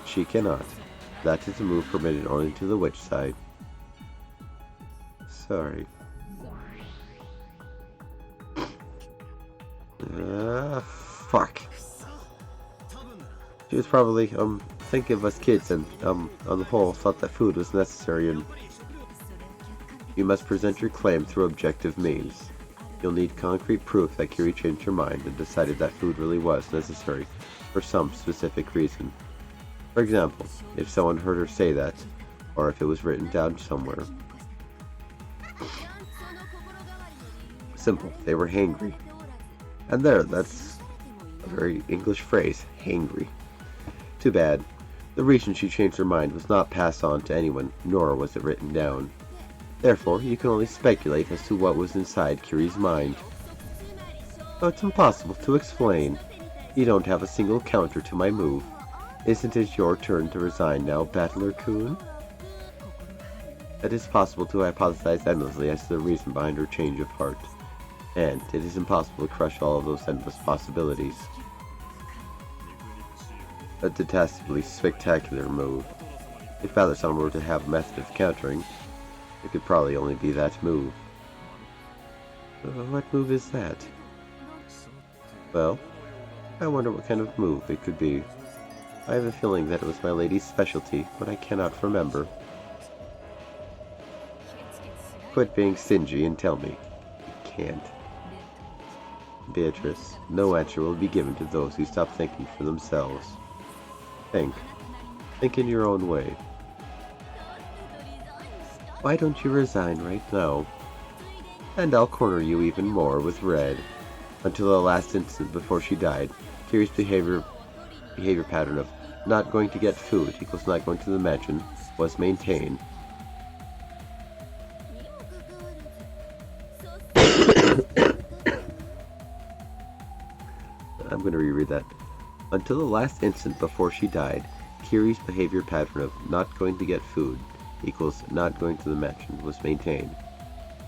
She cannot. That is a move permitted only to the witch side. Sorry. Fuck. She was probably, thinking of us kids and, on the whole, thought that food was necessary and... You must present your claim through objective means. You'll need concrete proof that Kiri changed her mind and decided that food really was necessary for some specific reason. For example, if someone heard her say that, or if it was written down somewhere. Simple, they were hangry. And there, that's a very English phrase, hangry. Too bad. The reason she changed her mind was not passed on to anyone, nor was it written down. Therefore, you can only speculate as to what was inside Kiri's mind. But it's impossible to explain. You don't have a single counter to my move. Isn't it your turn to resign now, Battler-kun? It is possible to hypothesize endlessly as to the reason behind her change of heart. And it is impossible to crush all of those endless possibilities. A detestably spectacular move. If Battler-sama were to have a method of countering, it could probably only be that move. What move is that? Well, I wonder what kind of move it could be. I have a feeling that it was my lady's specialty, but I cannot remember. Quit being stingy and tell me. You can't. Beatrice, no answer will be given to those who stop thinking for themselves. Think. Think in your own way. Why don't you resign right now? And I'll corner you even more with red. Until the last instant before she died, Kiri's behavior pattern of not going to get food equals not going to the mansion was maintained. I'm going to reread that. Until the last instant before she died, Kiri's behavior pattern of not going to get food equals not going to the mansion was maintained.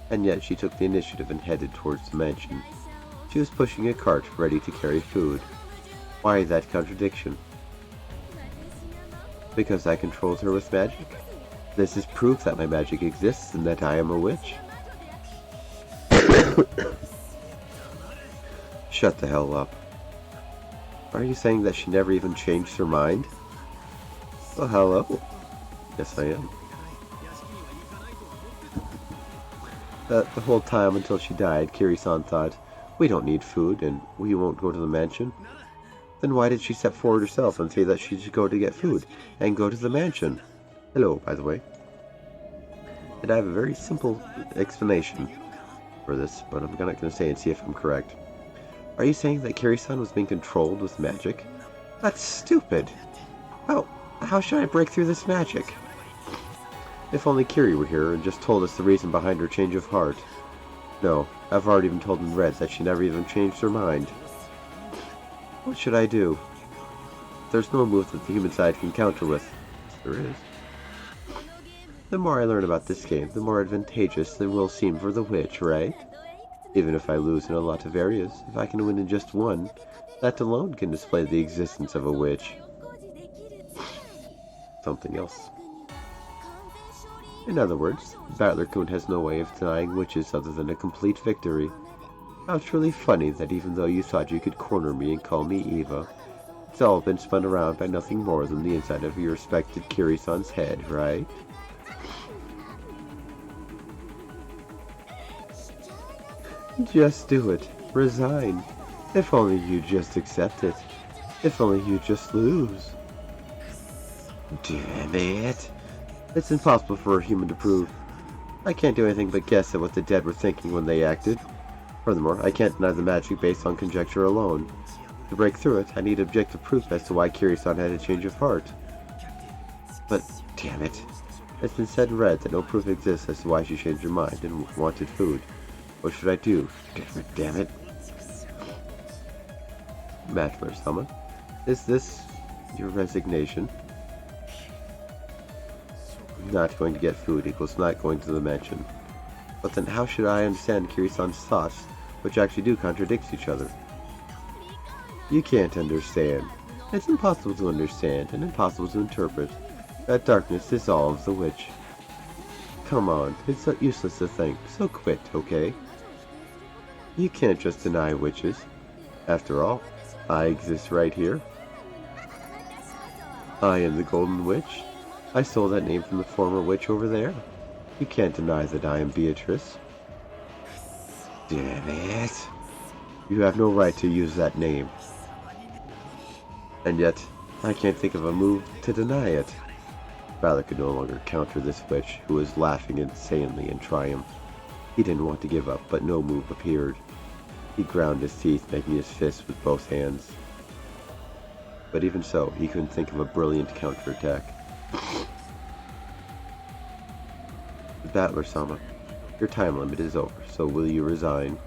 And yet she took the initiative and headed towards the mansion. She was pushing a cart ready to carry food. Why that contradiction? Because I controlled her with magic? This is proof that my magic exists and that I am a witch. Shut the hell up. Are you saying that she never even changed her mind? Well, hello. Yes, I am. The whole time until she died, Kiri-san thought, we don't need food, and we won't go to the mansion. Then why did she step forward herself and say that she should go to get food, and go to the mansion? Hello, by the way. And I have a very simple explanation for this, but I'm not going to say and see if I'm correct. Are you saying that Kiri-san was being controlled with magic? That's stupid! How should I break through this magic? If only Kiri were here and just told us the reason behind her change of heart. No, I've already been told in red that she never even changed her mind. What should I do? There's no move that the human side can counter with. There is. The more I learn about this game, the more advantageous the will seem for the witch, right? Even if I lose in a lot of areas, if I can win in just one, that alone can display the existence of a witch. Something else. In other words, Battler-kun has no way of denying witches other than a complete victory. How truly funny that even though you thought you could corner me and call me Eva, it's all been spun around by nothing more than the inside of your respected Kiri-san's head, right? Just do it. Resign. If only you just accept it. If only you just lose. Damn it. It's impossible for a human to prove. I can't do anything but guess at what the dead were thinking when they acted. Furthermore, I can't deny the magic based on conjecture alone. To break through it, I need objective proof as to why Kiri-san had a change of heart. But, damn it. It's been said in red that no proof exists as to why she changed her mind and wanted food. What should I do? Damn it. Battler-sama, is this your resignation? Not going to get food equals not going to the mansion. But then how should I understand Kiri-san's thoughts, which actually do contradict each other? You can't understand. It's impossible to understand and impossible to interpret. That darkness dissolves the witch. Come on, it's so useless to think, so quit, okay? You can't just deny witches. After all, I exist right here. I am the Golden Witch. I stole that name from the former witch over there. You can't deny that I am Beatrice. Damn it. You have no right to use that name. And yet, I can't think of a move to deny it. Valor could no longer counter this witch, who was laughing insanely in triumph. He didn't want to give up, but no move appeared. He ground his teeth, making his fists with both hands. But even so, he couldn't think of a brilliant counterattack. Battler-sama, your time limit is over, so will you resign?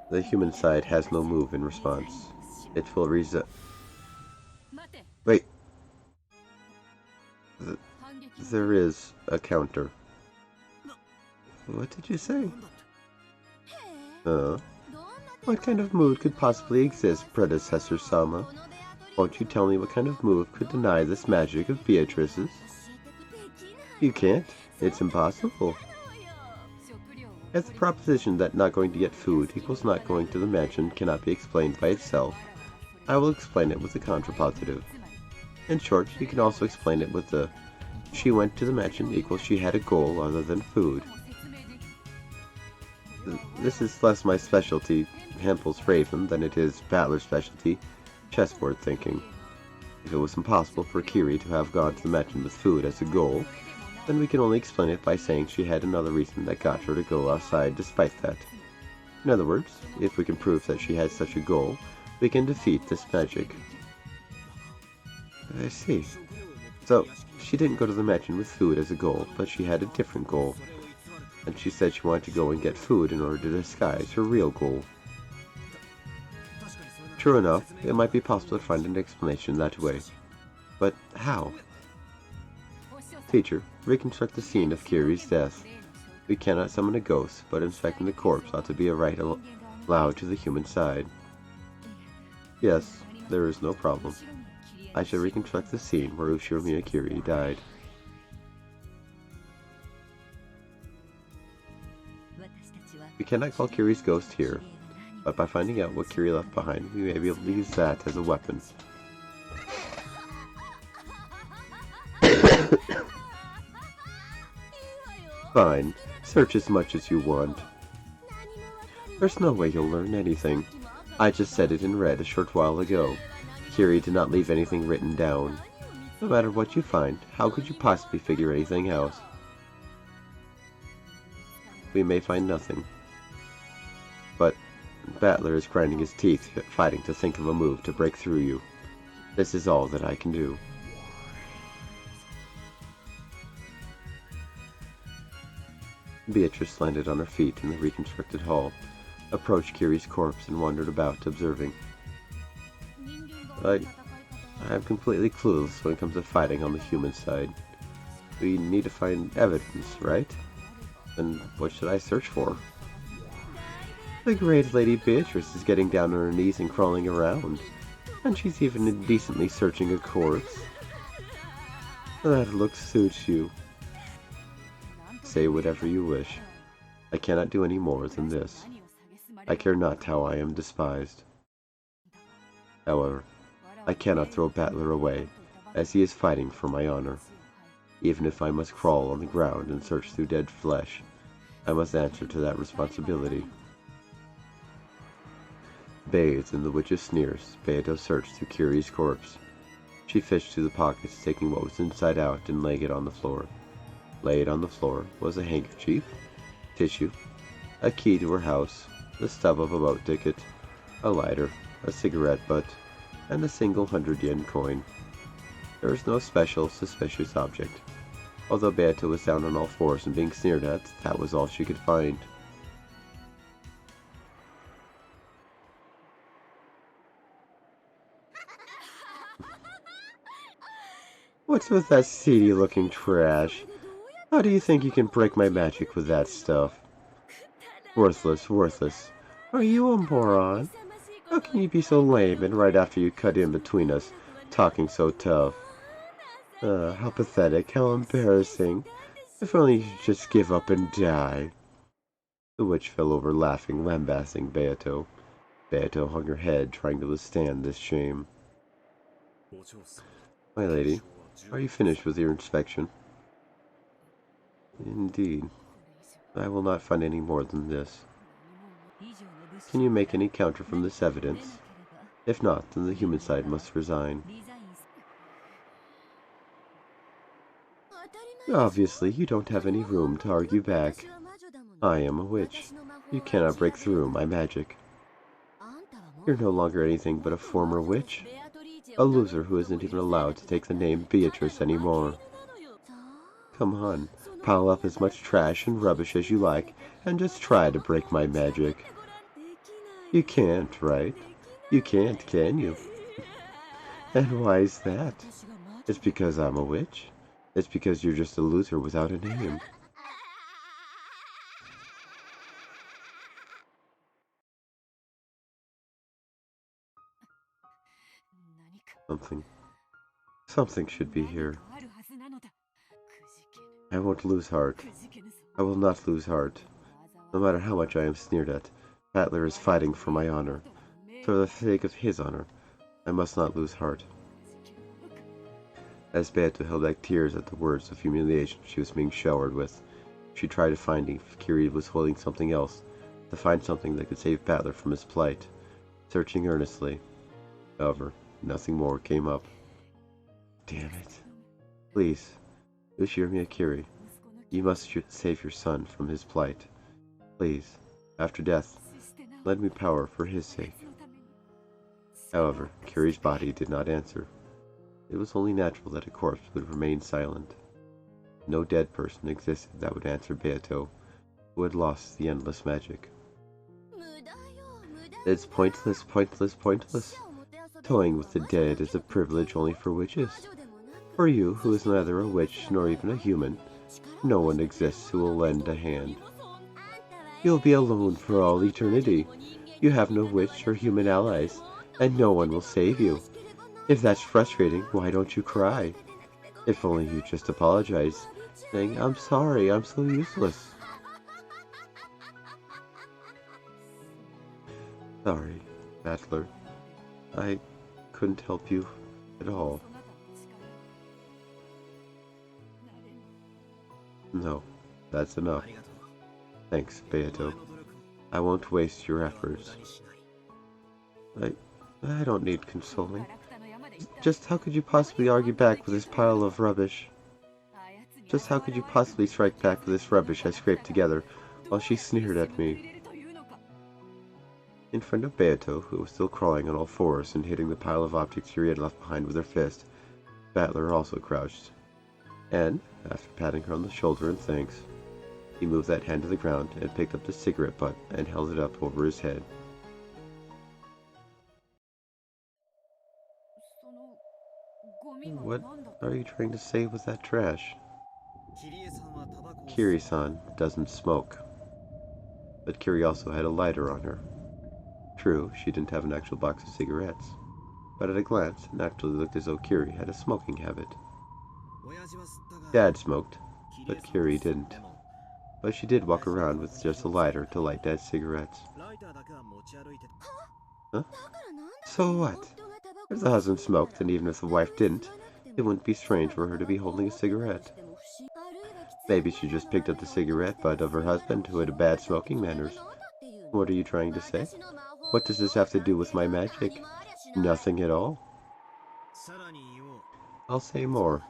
The human side has no move in response. It will Wait. There is a counter. What did you say? What kind of mood could possibly exist, predecessor-sama? Won't you tell me what kind of move could deny this magic of Beatrice's? You can't. It's impossible. As the proposition that not going to get food equals not going to the mansion cannot be explained by itself, I will explain it with a contrapositive. In short, you can also explain it with the she went to the mansion equals she had a goal other than food. This is less my specialty, Hempel's Raven, than it is Battler's specialty, chessboard thinking. If it was impossible for Kiri to have gone to the mansion with food as a goal, then we can only explain it by saying she had another reason that got her to go outside despite that. In other words, if we can prove that she had such a goal, we can defeat this magic. I see. So, she didn't go to the mansion with food as a goal, but she had a different goal. And she said she wanted to go and get food in order to disguise her real goal. True enough, it might be possible to find an explanation that way. But how? Teacher, reconstruct the scene of Kiri's death. We cannot summon a ghost, but inspecting the corpse ought to be a right allowed to the human side. Yes, there is no problem. I shall reconstruct the scene where Ushiro Kiri died. We cannot call Kiri's ghost here, but by finding out what Kiri left behind, we may be able to use that as a weapon. Fine, search as much as you want. There's no way you'll learn anything. I just said it in red a short while ago. Kiri did not leave anything written down. No matter what you find, how could you possibly figure anything out? We may find nothing. But Battler is grinding his teeth, fighting to think of a move to break through you. This is all that I can do. Beatrice landed on her feet in the reconstructed hall, approached Kiri's corpse and wandered about, observing. I'm completely clueless when it comes to fighting on the human side. We need to find evidence, right? Then what should I search for? The great Lady Beatrice is getting down on her knees and crawling around, and she's even indecently searching a corpse. That look suits you. Say whatever you wish. I cannot do any more than this. I care not how I am despised. However, I cannot throw Battler away, as he is fighting for my honor. Even if I must crawl on the ground and search through dead flesh, I must answer to that responsibility. Bathed in the witch's sneers, Beato searched through Kiri's corpse. She fished through the pockets, taking what was inside out and laying it on the floor. Laid on the floor was a handkerchief, tissue, a key to her house, the stub of a boat ticket, a lighter, a cigarette butt, and a single 100-yen coin. There was no special, suspicious object. Although Beato was down on all fours and being sneered at, that was all she could find. What's with that seedy-looking trash? How do you think you can break my magic with that stuff? Worthless, worthless. Are you a moron? How can you be so lame and right after you cut in between us, talking so tough? How pathetic, how embarrassing. If only you could just give up and die. The witch fell over laughing, lambasting Beato. Beato hung her head, trying to withstand this shame. My lady, are you finished with your inspection? Indeed. I will not find any more than this. Can you make any counter from this evidence? If not, then the human side must resign. Obviously, you don't have any room to argue back. I am a witch. You cannot break through my magic. You're no longer anything but a former witch. A loser who isn't even allowed to take the name Beatrice anymore. Come on, pile up as much trash and rubbish as you like, and just try to break my magic. You can't, right? You can't, can you? And why is that? It's because I'm a witch? It's because you're just a loser without a name. Something should be here. I won't lose heart. I will not lose heart. No matter how much I am sneered at, Battler is fighting for my honor. For the sake of his honor, I must not lose heart. As Beato held back tears at the words of humiliation she was being showered with, she tried to find if Kiri was holding something else, to find something that could save Battler from his plight, searching earnestly. However, Nothing more came up. Damn it. Please, Ushirimi Akiri, you must save your son from his plight. Please, after death, lend me power for his sake. However, Kiri's body did not answer. It was only natural that a corpse would remain silent. No dead person existed that would answer Beato, who had lost the endless magic. It's pointless, pointless, pointless. Toying with the dead is a privilege only for witches. For you, who is neither a witch nor even a human, no one exists who will lend a hand. You'll be alone for all eternity. You have no witch or human allies, and no one will save you. If that's frustrating, why don't you cry? If only you just apologize, saying, I'm sorry, I'm so useless. Sorry, Battler. I couldn't help you at all. No, that's enough. Thanks, Beato. I won't waste your efforts. I don't need consoling. Just how could you possibly argue back with this pile of rubbish? Just how could you possibly strike back with this rubbish I scraped together while she sneered at me? In front of Beato, who was still crawling on all fours and hitting the pile of objects she had left behind with her fist, Battler also crouched. And, after patting her on the shoulder in thanks, he moved that hand to the ground and picked up the cigarette butt and held it up over his head. What are you trying to say with that trash? Kiri-san doesn't smoke. But Kiri also had a lighter on her. True, she didn't have an actual box of cigarettes, but at a glance it naturally looked as though Kiri had a smoking habit. Dad smoked, but Kiri didn't. But she did walk around with just a lighter to light Dad's cigarettes. Huh? So what? If the husband smoked, and even if the wife didn't, it wouldn't be strange for her to be holding a cigarette. Maybe she just picked up the cigarette butt of her husband, who had bad smoking manners. What are you trying to say? What does this have to do with my magic? Nothing at all. I'll say more.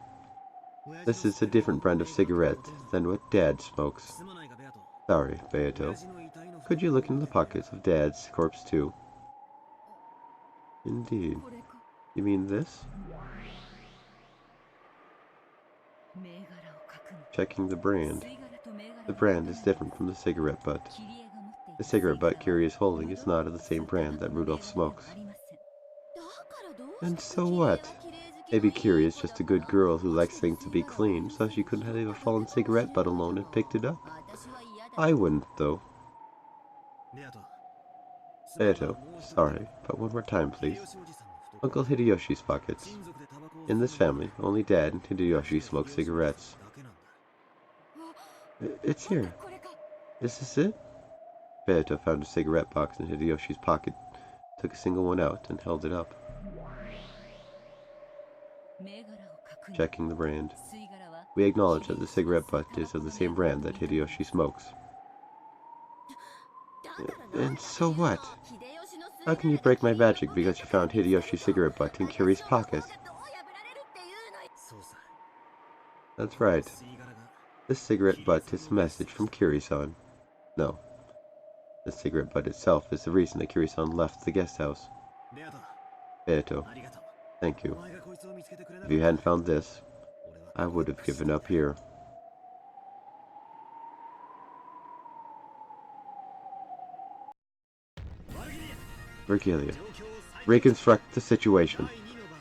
This is a different brand of cigarette than what Dad smokes. Sorry, Beato. Could you look into the pockets of Dad's corpse too? Indeed. You mean this? Checking the brand. The brand is different from the cigarette butt. The cigarette butt Kiri is holding is not of the same brand that Rudolph smokes. And so what? Maybe Kiri is just a good girl who likes things to be clean, so she couldn't leave a fallen cigarette butt alone and picked it up. I wouldn't, though. Beato, sorry, but one more time, please. Uncle Hideyoshi's pockets. In this family, only Dad and Hideyoshi smoke cigarettes. It's here. Is this it? Beato found a cigarette box in Hideyoshi's pocket, took a single one out, and held it up. Checking the brand. We acknowledge that the cigarette butt is of the same brand that Hideyoshi smokes. And so what? How can you break my magic because you found Hideyoshi's cigarette butt in Kiri's pocket? That's right. This cigarette butt is a message from Kiri-san. No. The cigarette butt itself is the reason that Kiri-san left the guest house. Beato, thank you. If you hadn't found this, I would have given up here. Virgilia, reconstruct the situation.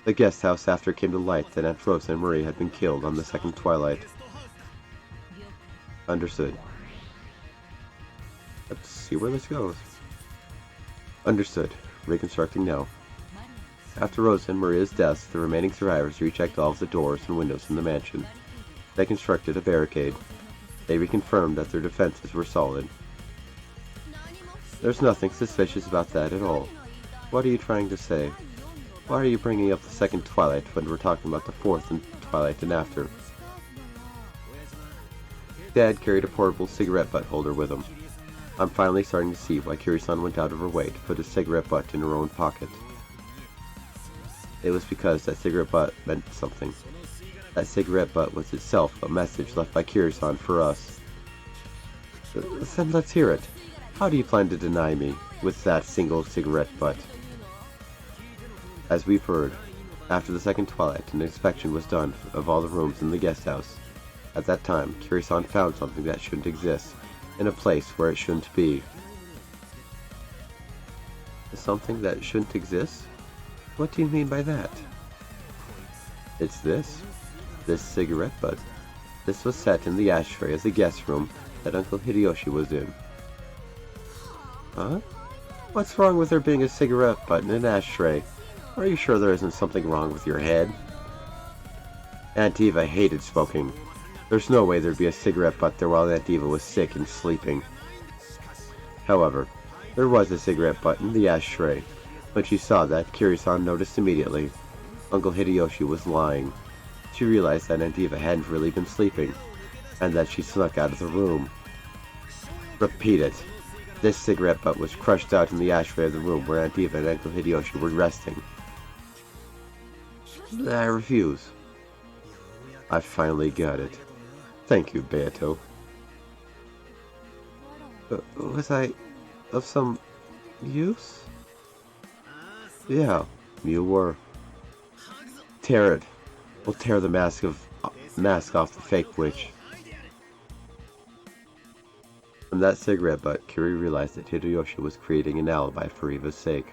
The guest house after came to light that Aunt Rosa and Marie had been killed on the second twilight. Understood. Let's see where this goes. Understood. Reconstructing now. After Rosa and Maria's deaths, the remaining survivors rechecked all of the doors and windows in the mansion. They constructed a barricade. They reconfirmed that their defenses were solid. There's nothing suspicious about that at all. What are you trying to say? Why are you bringing up the second twilight when we're talking about the fourth twilight and after? Dad carried a portable cigarette butt holder with him. I'm finally starting to see why Kiri-san went out of her way to put a cigarette butt in her own pocket. It was because that cigarette butt meant something. That cigarette butt was itself a message left by Kiri-san for us. Then let's hear it. How do you plan to deny me with that single cigarette butt? As we've heard, after the second twilight, an inspection was done of all the rooms in the guest house. At that time, Kiri-san found something that shouldn't exist, in a place where it shouldn't be. Something that shouldn't exist? What do you mean by that? It's this cigarette butt. This was set in the ashtray of the guest room that Uncle Hideyoshi was in. Huh? What's wrong with there being a cigarette butt in an ashtray? Are you sure there isn't something wrong with your head? Aunt Eva hated smoking. There's no way there'd be a cigarette butt there while Aunt Eva was sick and sleeping. However, there was a cigarette butt in the ashtray. When she saw that, Kiri-san noticed immediately. Uncle Hideyoshi was lying. She realized that Aunt Eva hadn't really been sleeping, and that she snuck out of the room. Repeat it. This cigarette butt was crushed out in the ashtray of the room where Aunt Eva and Uncle Hideyoshi were resting. I refuse. I finally got it. Thank you, Beato. Was I of some use? Yeah, you were. Tear it. We'll tear the mask off the fake witch. From that cigarette butt, Kiri realized that Hideyoshi was creating an alibi for Eva's sake.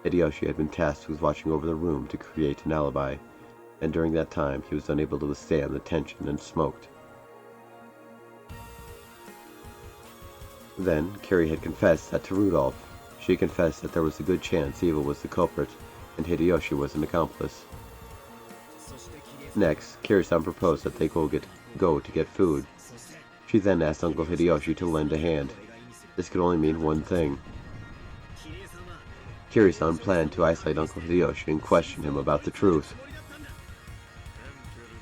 Hideyoshi had been tasked with watching over the room to create an alibi, and during that time he was unable to withstand the tension and smoked. Then, Kiri had confessed that to Rudolph. She confessed that there was a good chance Eva was the culprit, and Hideyoshi was an accomplice. Next, Kiri-san proposed that they go to get food. She then asked Uncle Hideyoshi to lend a hand. This could only mean one thing. Kiri-san planned to isolate Uncle Hideyoshi and question him about the truth.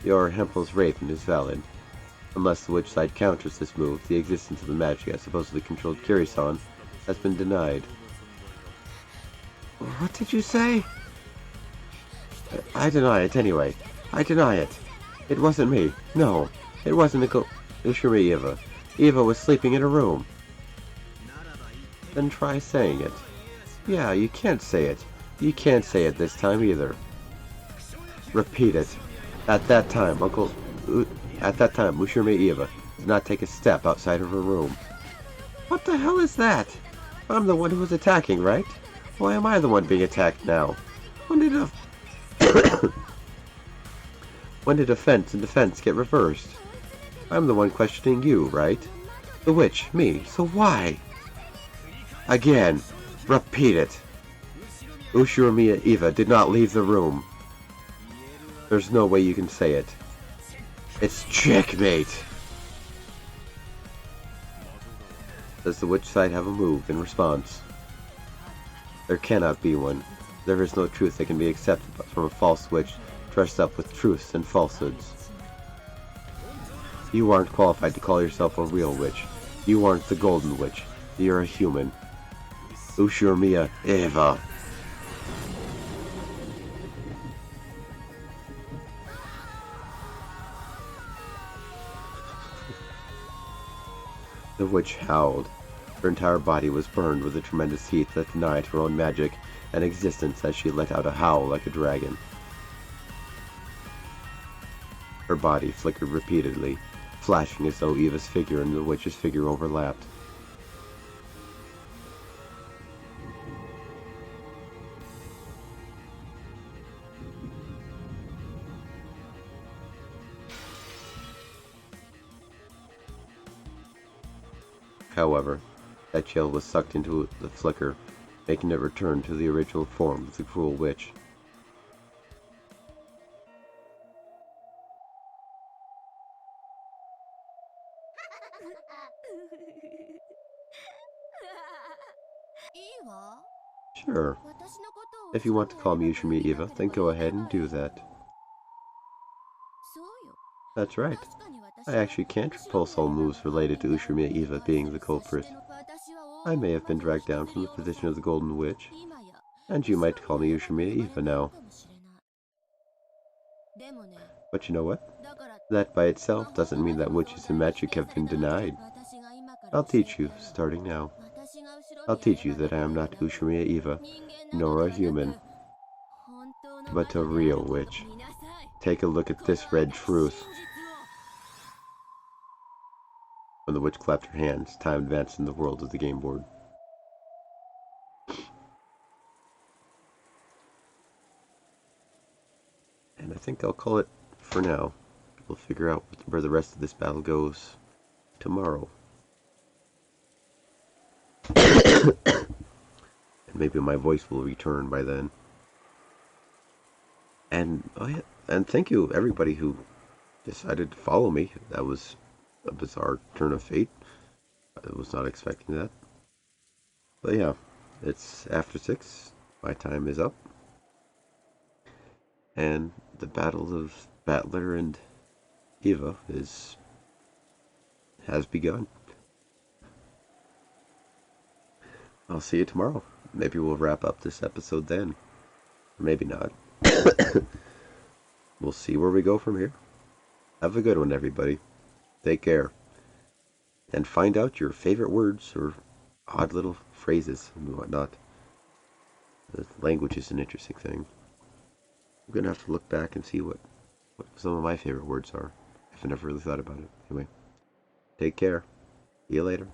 Your Hempel's raven is valid. Unless the witch side counters this move, the existence of the magic that supposedly controlled Kiri-san has been denied. What did you say? I deny it anyway. I deny it. It wasn't me. No, it wasn't Ushimi Eva. Eva was sleeping in her room. Then try saying it. Yeah, you can't say it. You can't say it this time either. Repeat it. At that time, Ushimi Eva did not take a step outside of her room. What the hell is that? I'm the one who was attacking, right? Why am I the one being attacked now? When did offense and defense get reversed? I'm the one questioning you, right? The witch, me, so why? Again, repeat it. Ushimi Eva did not leave the room. There's no way you can say it. It's checkmate! Does the witch side have a move in response? There cannot be one. There is no truth that can be accepted from a false witch dressed up with truths and falsehoods. You aren't qualified to call yourself a real witch. You aren't the golden witch. You're a human. Ushimi Eva. The witch howled. Her entire body was burned with a tremendous heat that denied her own magic and existence as she let out a howl like a dragon. Her body flickered repeatedly, flashing as though Eva's figure and the witch's figure overlapped. However, that chill was sucked into the flicker, making it return to the original form of the cruel witch. Sure. If you want to call me Ushimi Eva, then go ahead and do that. That's right. I actually can't repulse all moves related to Ushimi Eva being the culprit. I may have been dragged down from the position of the Golden Witch, and you might call me Ushimi Eva now. But you know what? That by itself doesn't mean that witches and magic have been denied. I'll teach you, starting now. I'll teach you that I am not Ushimiya Eva, nor a human, but a real witch. Take a look at this red truth. When the witch clapped her hands, time advanced in the world of the game board. And I think I'll call it for now. We'll figure out where the rest of this battle goes tomorrow. And maybe my voice will return by then. And oh yeah, and thank you everybody who decided to follow me. That was a bizarre turn of fate. I was not expecting that. But yeah, it's after 6. My time is up. And the battle of Battler and Eva has begun. I'll see you tomorrow. Maybe we'll wrap up this episode then. Maybe not. We'll see where we go from here. Have a good one, everybody. Take care. And find out your favorite words or odd little phrases and whatnot. The language is an interesting thing. I'm going to have to look back and see what some of my favorite words are. I've never really thought about it. Anyway, take care. See you later.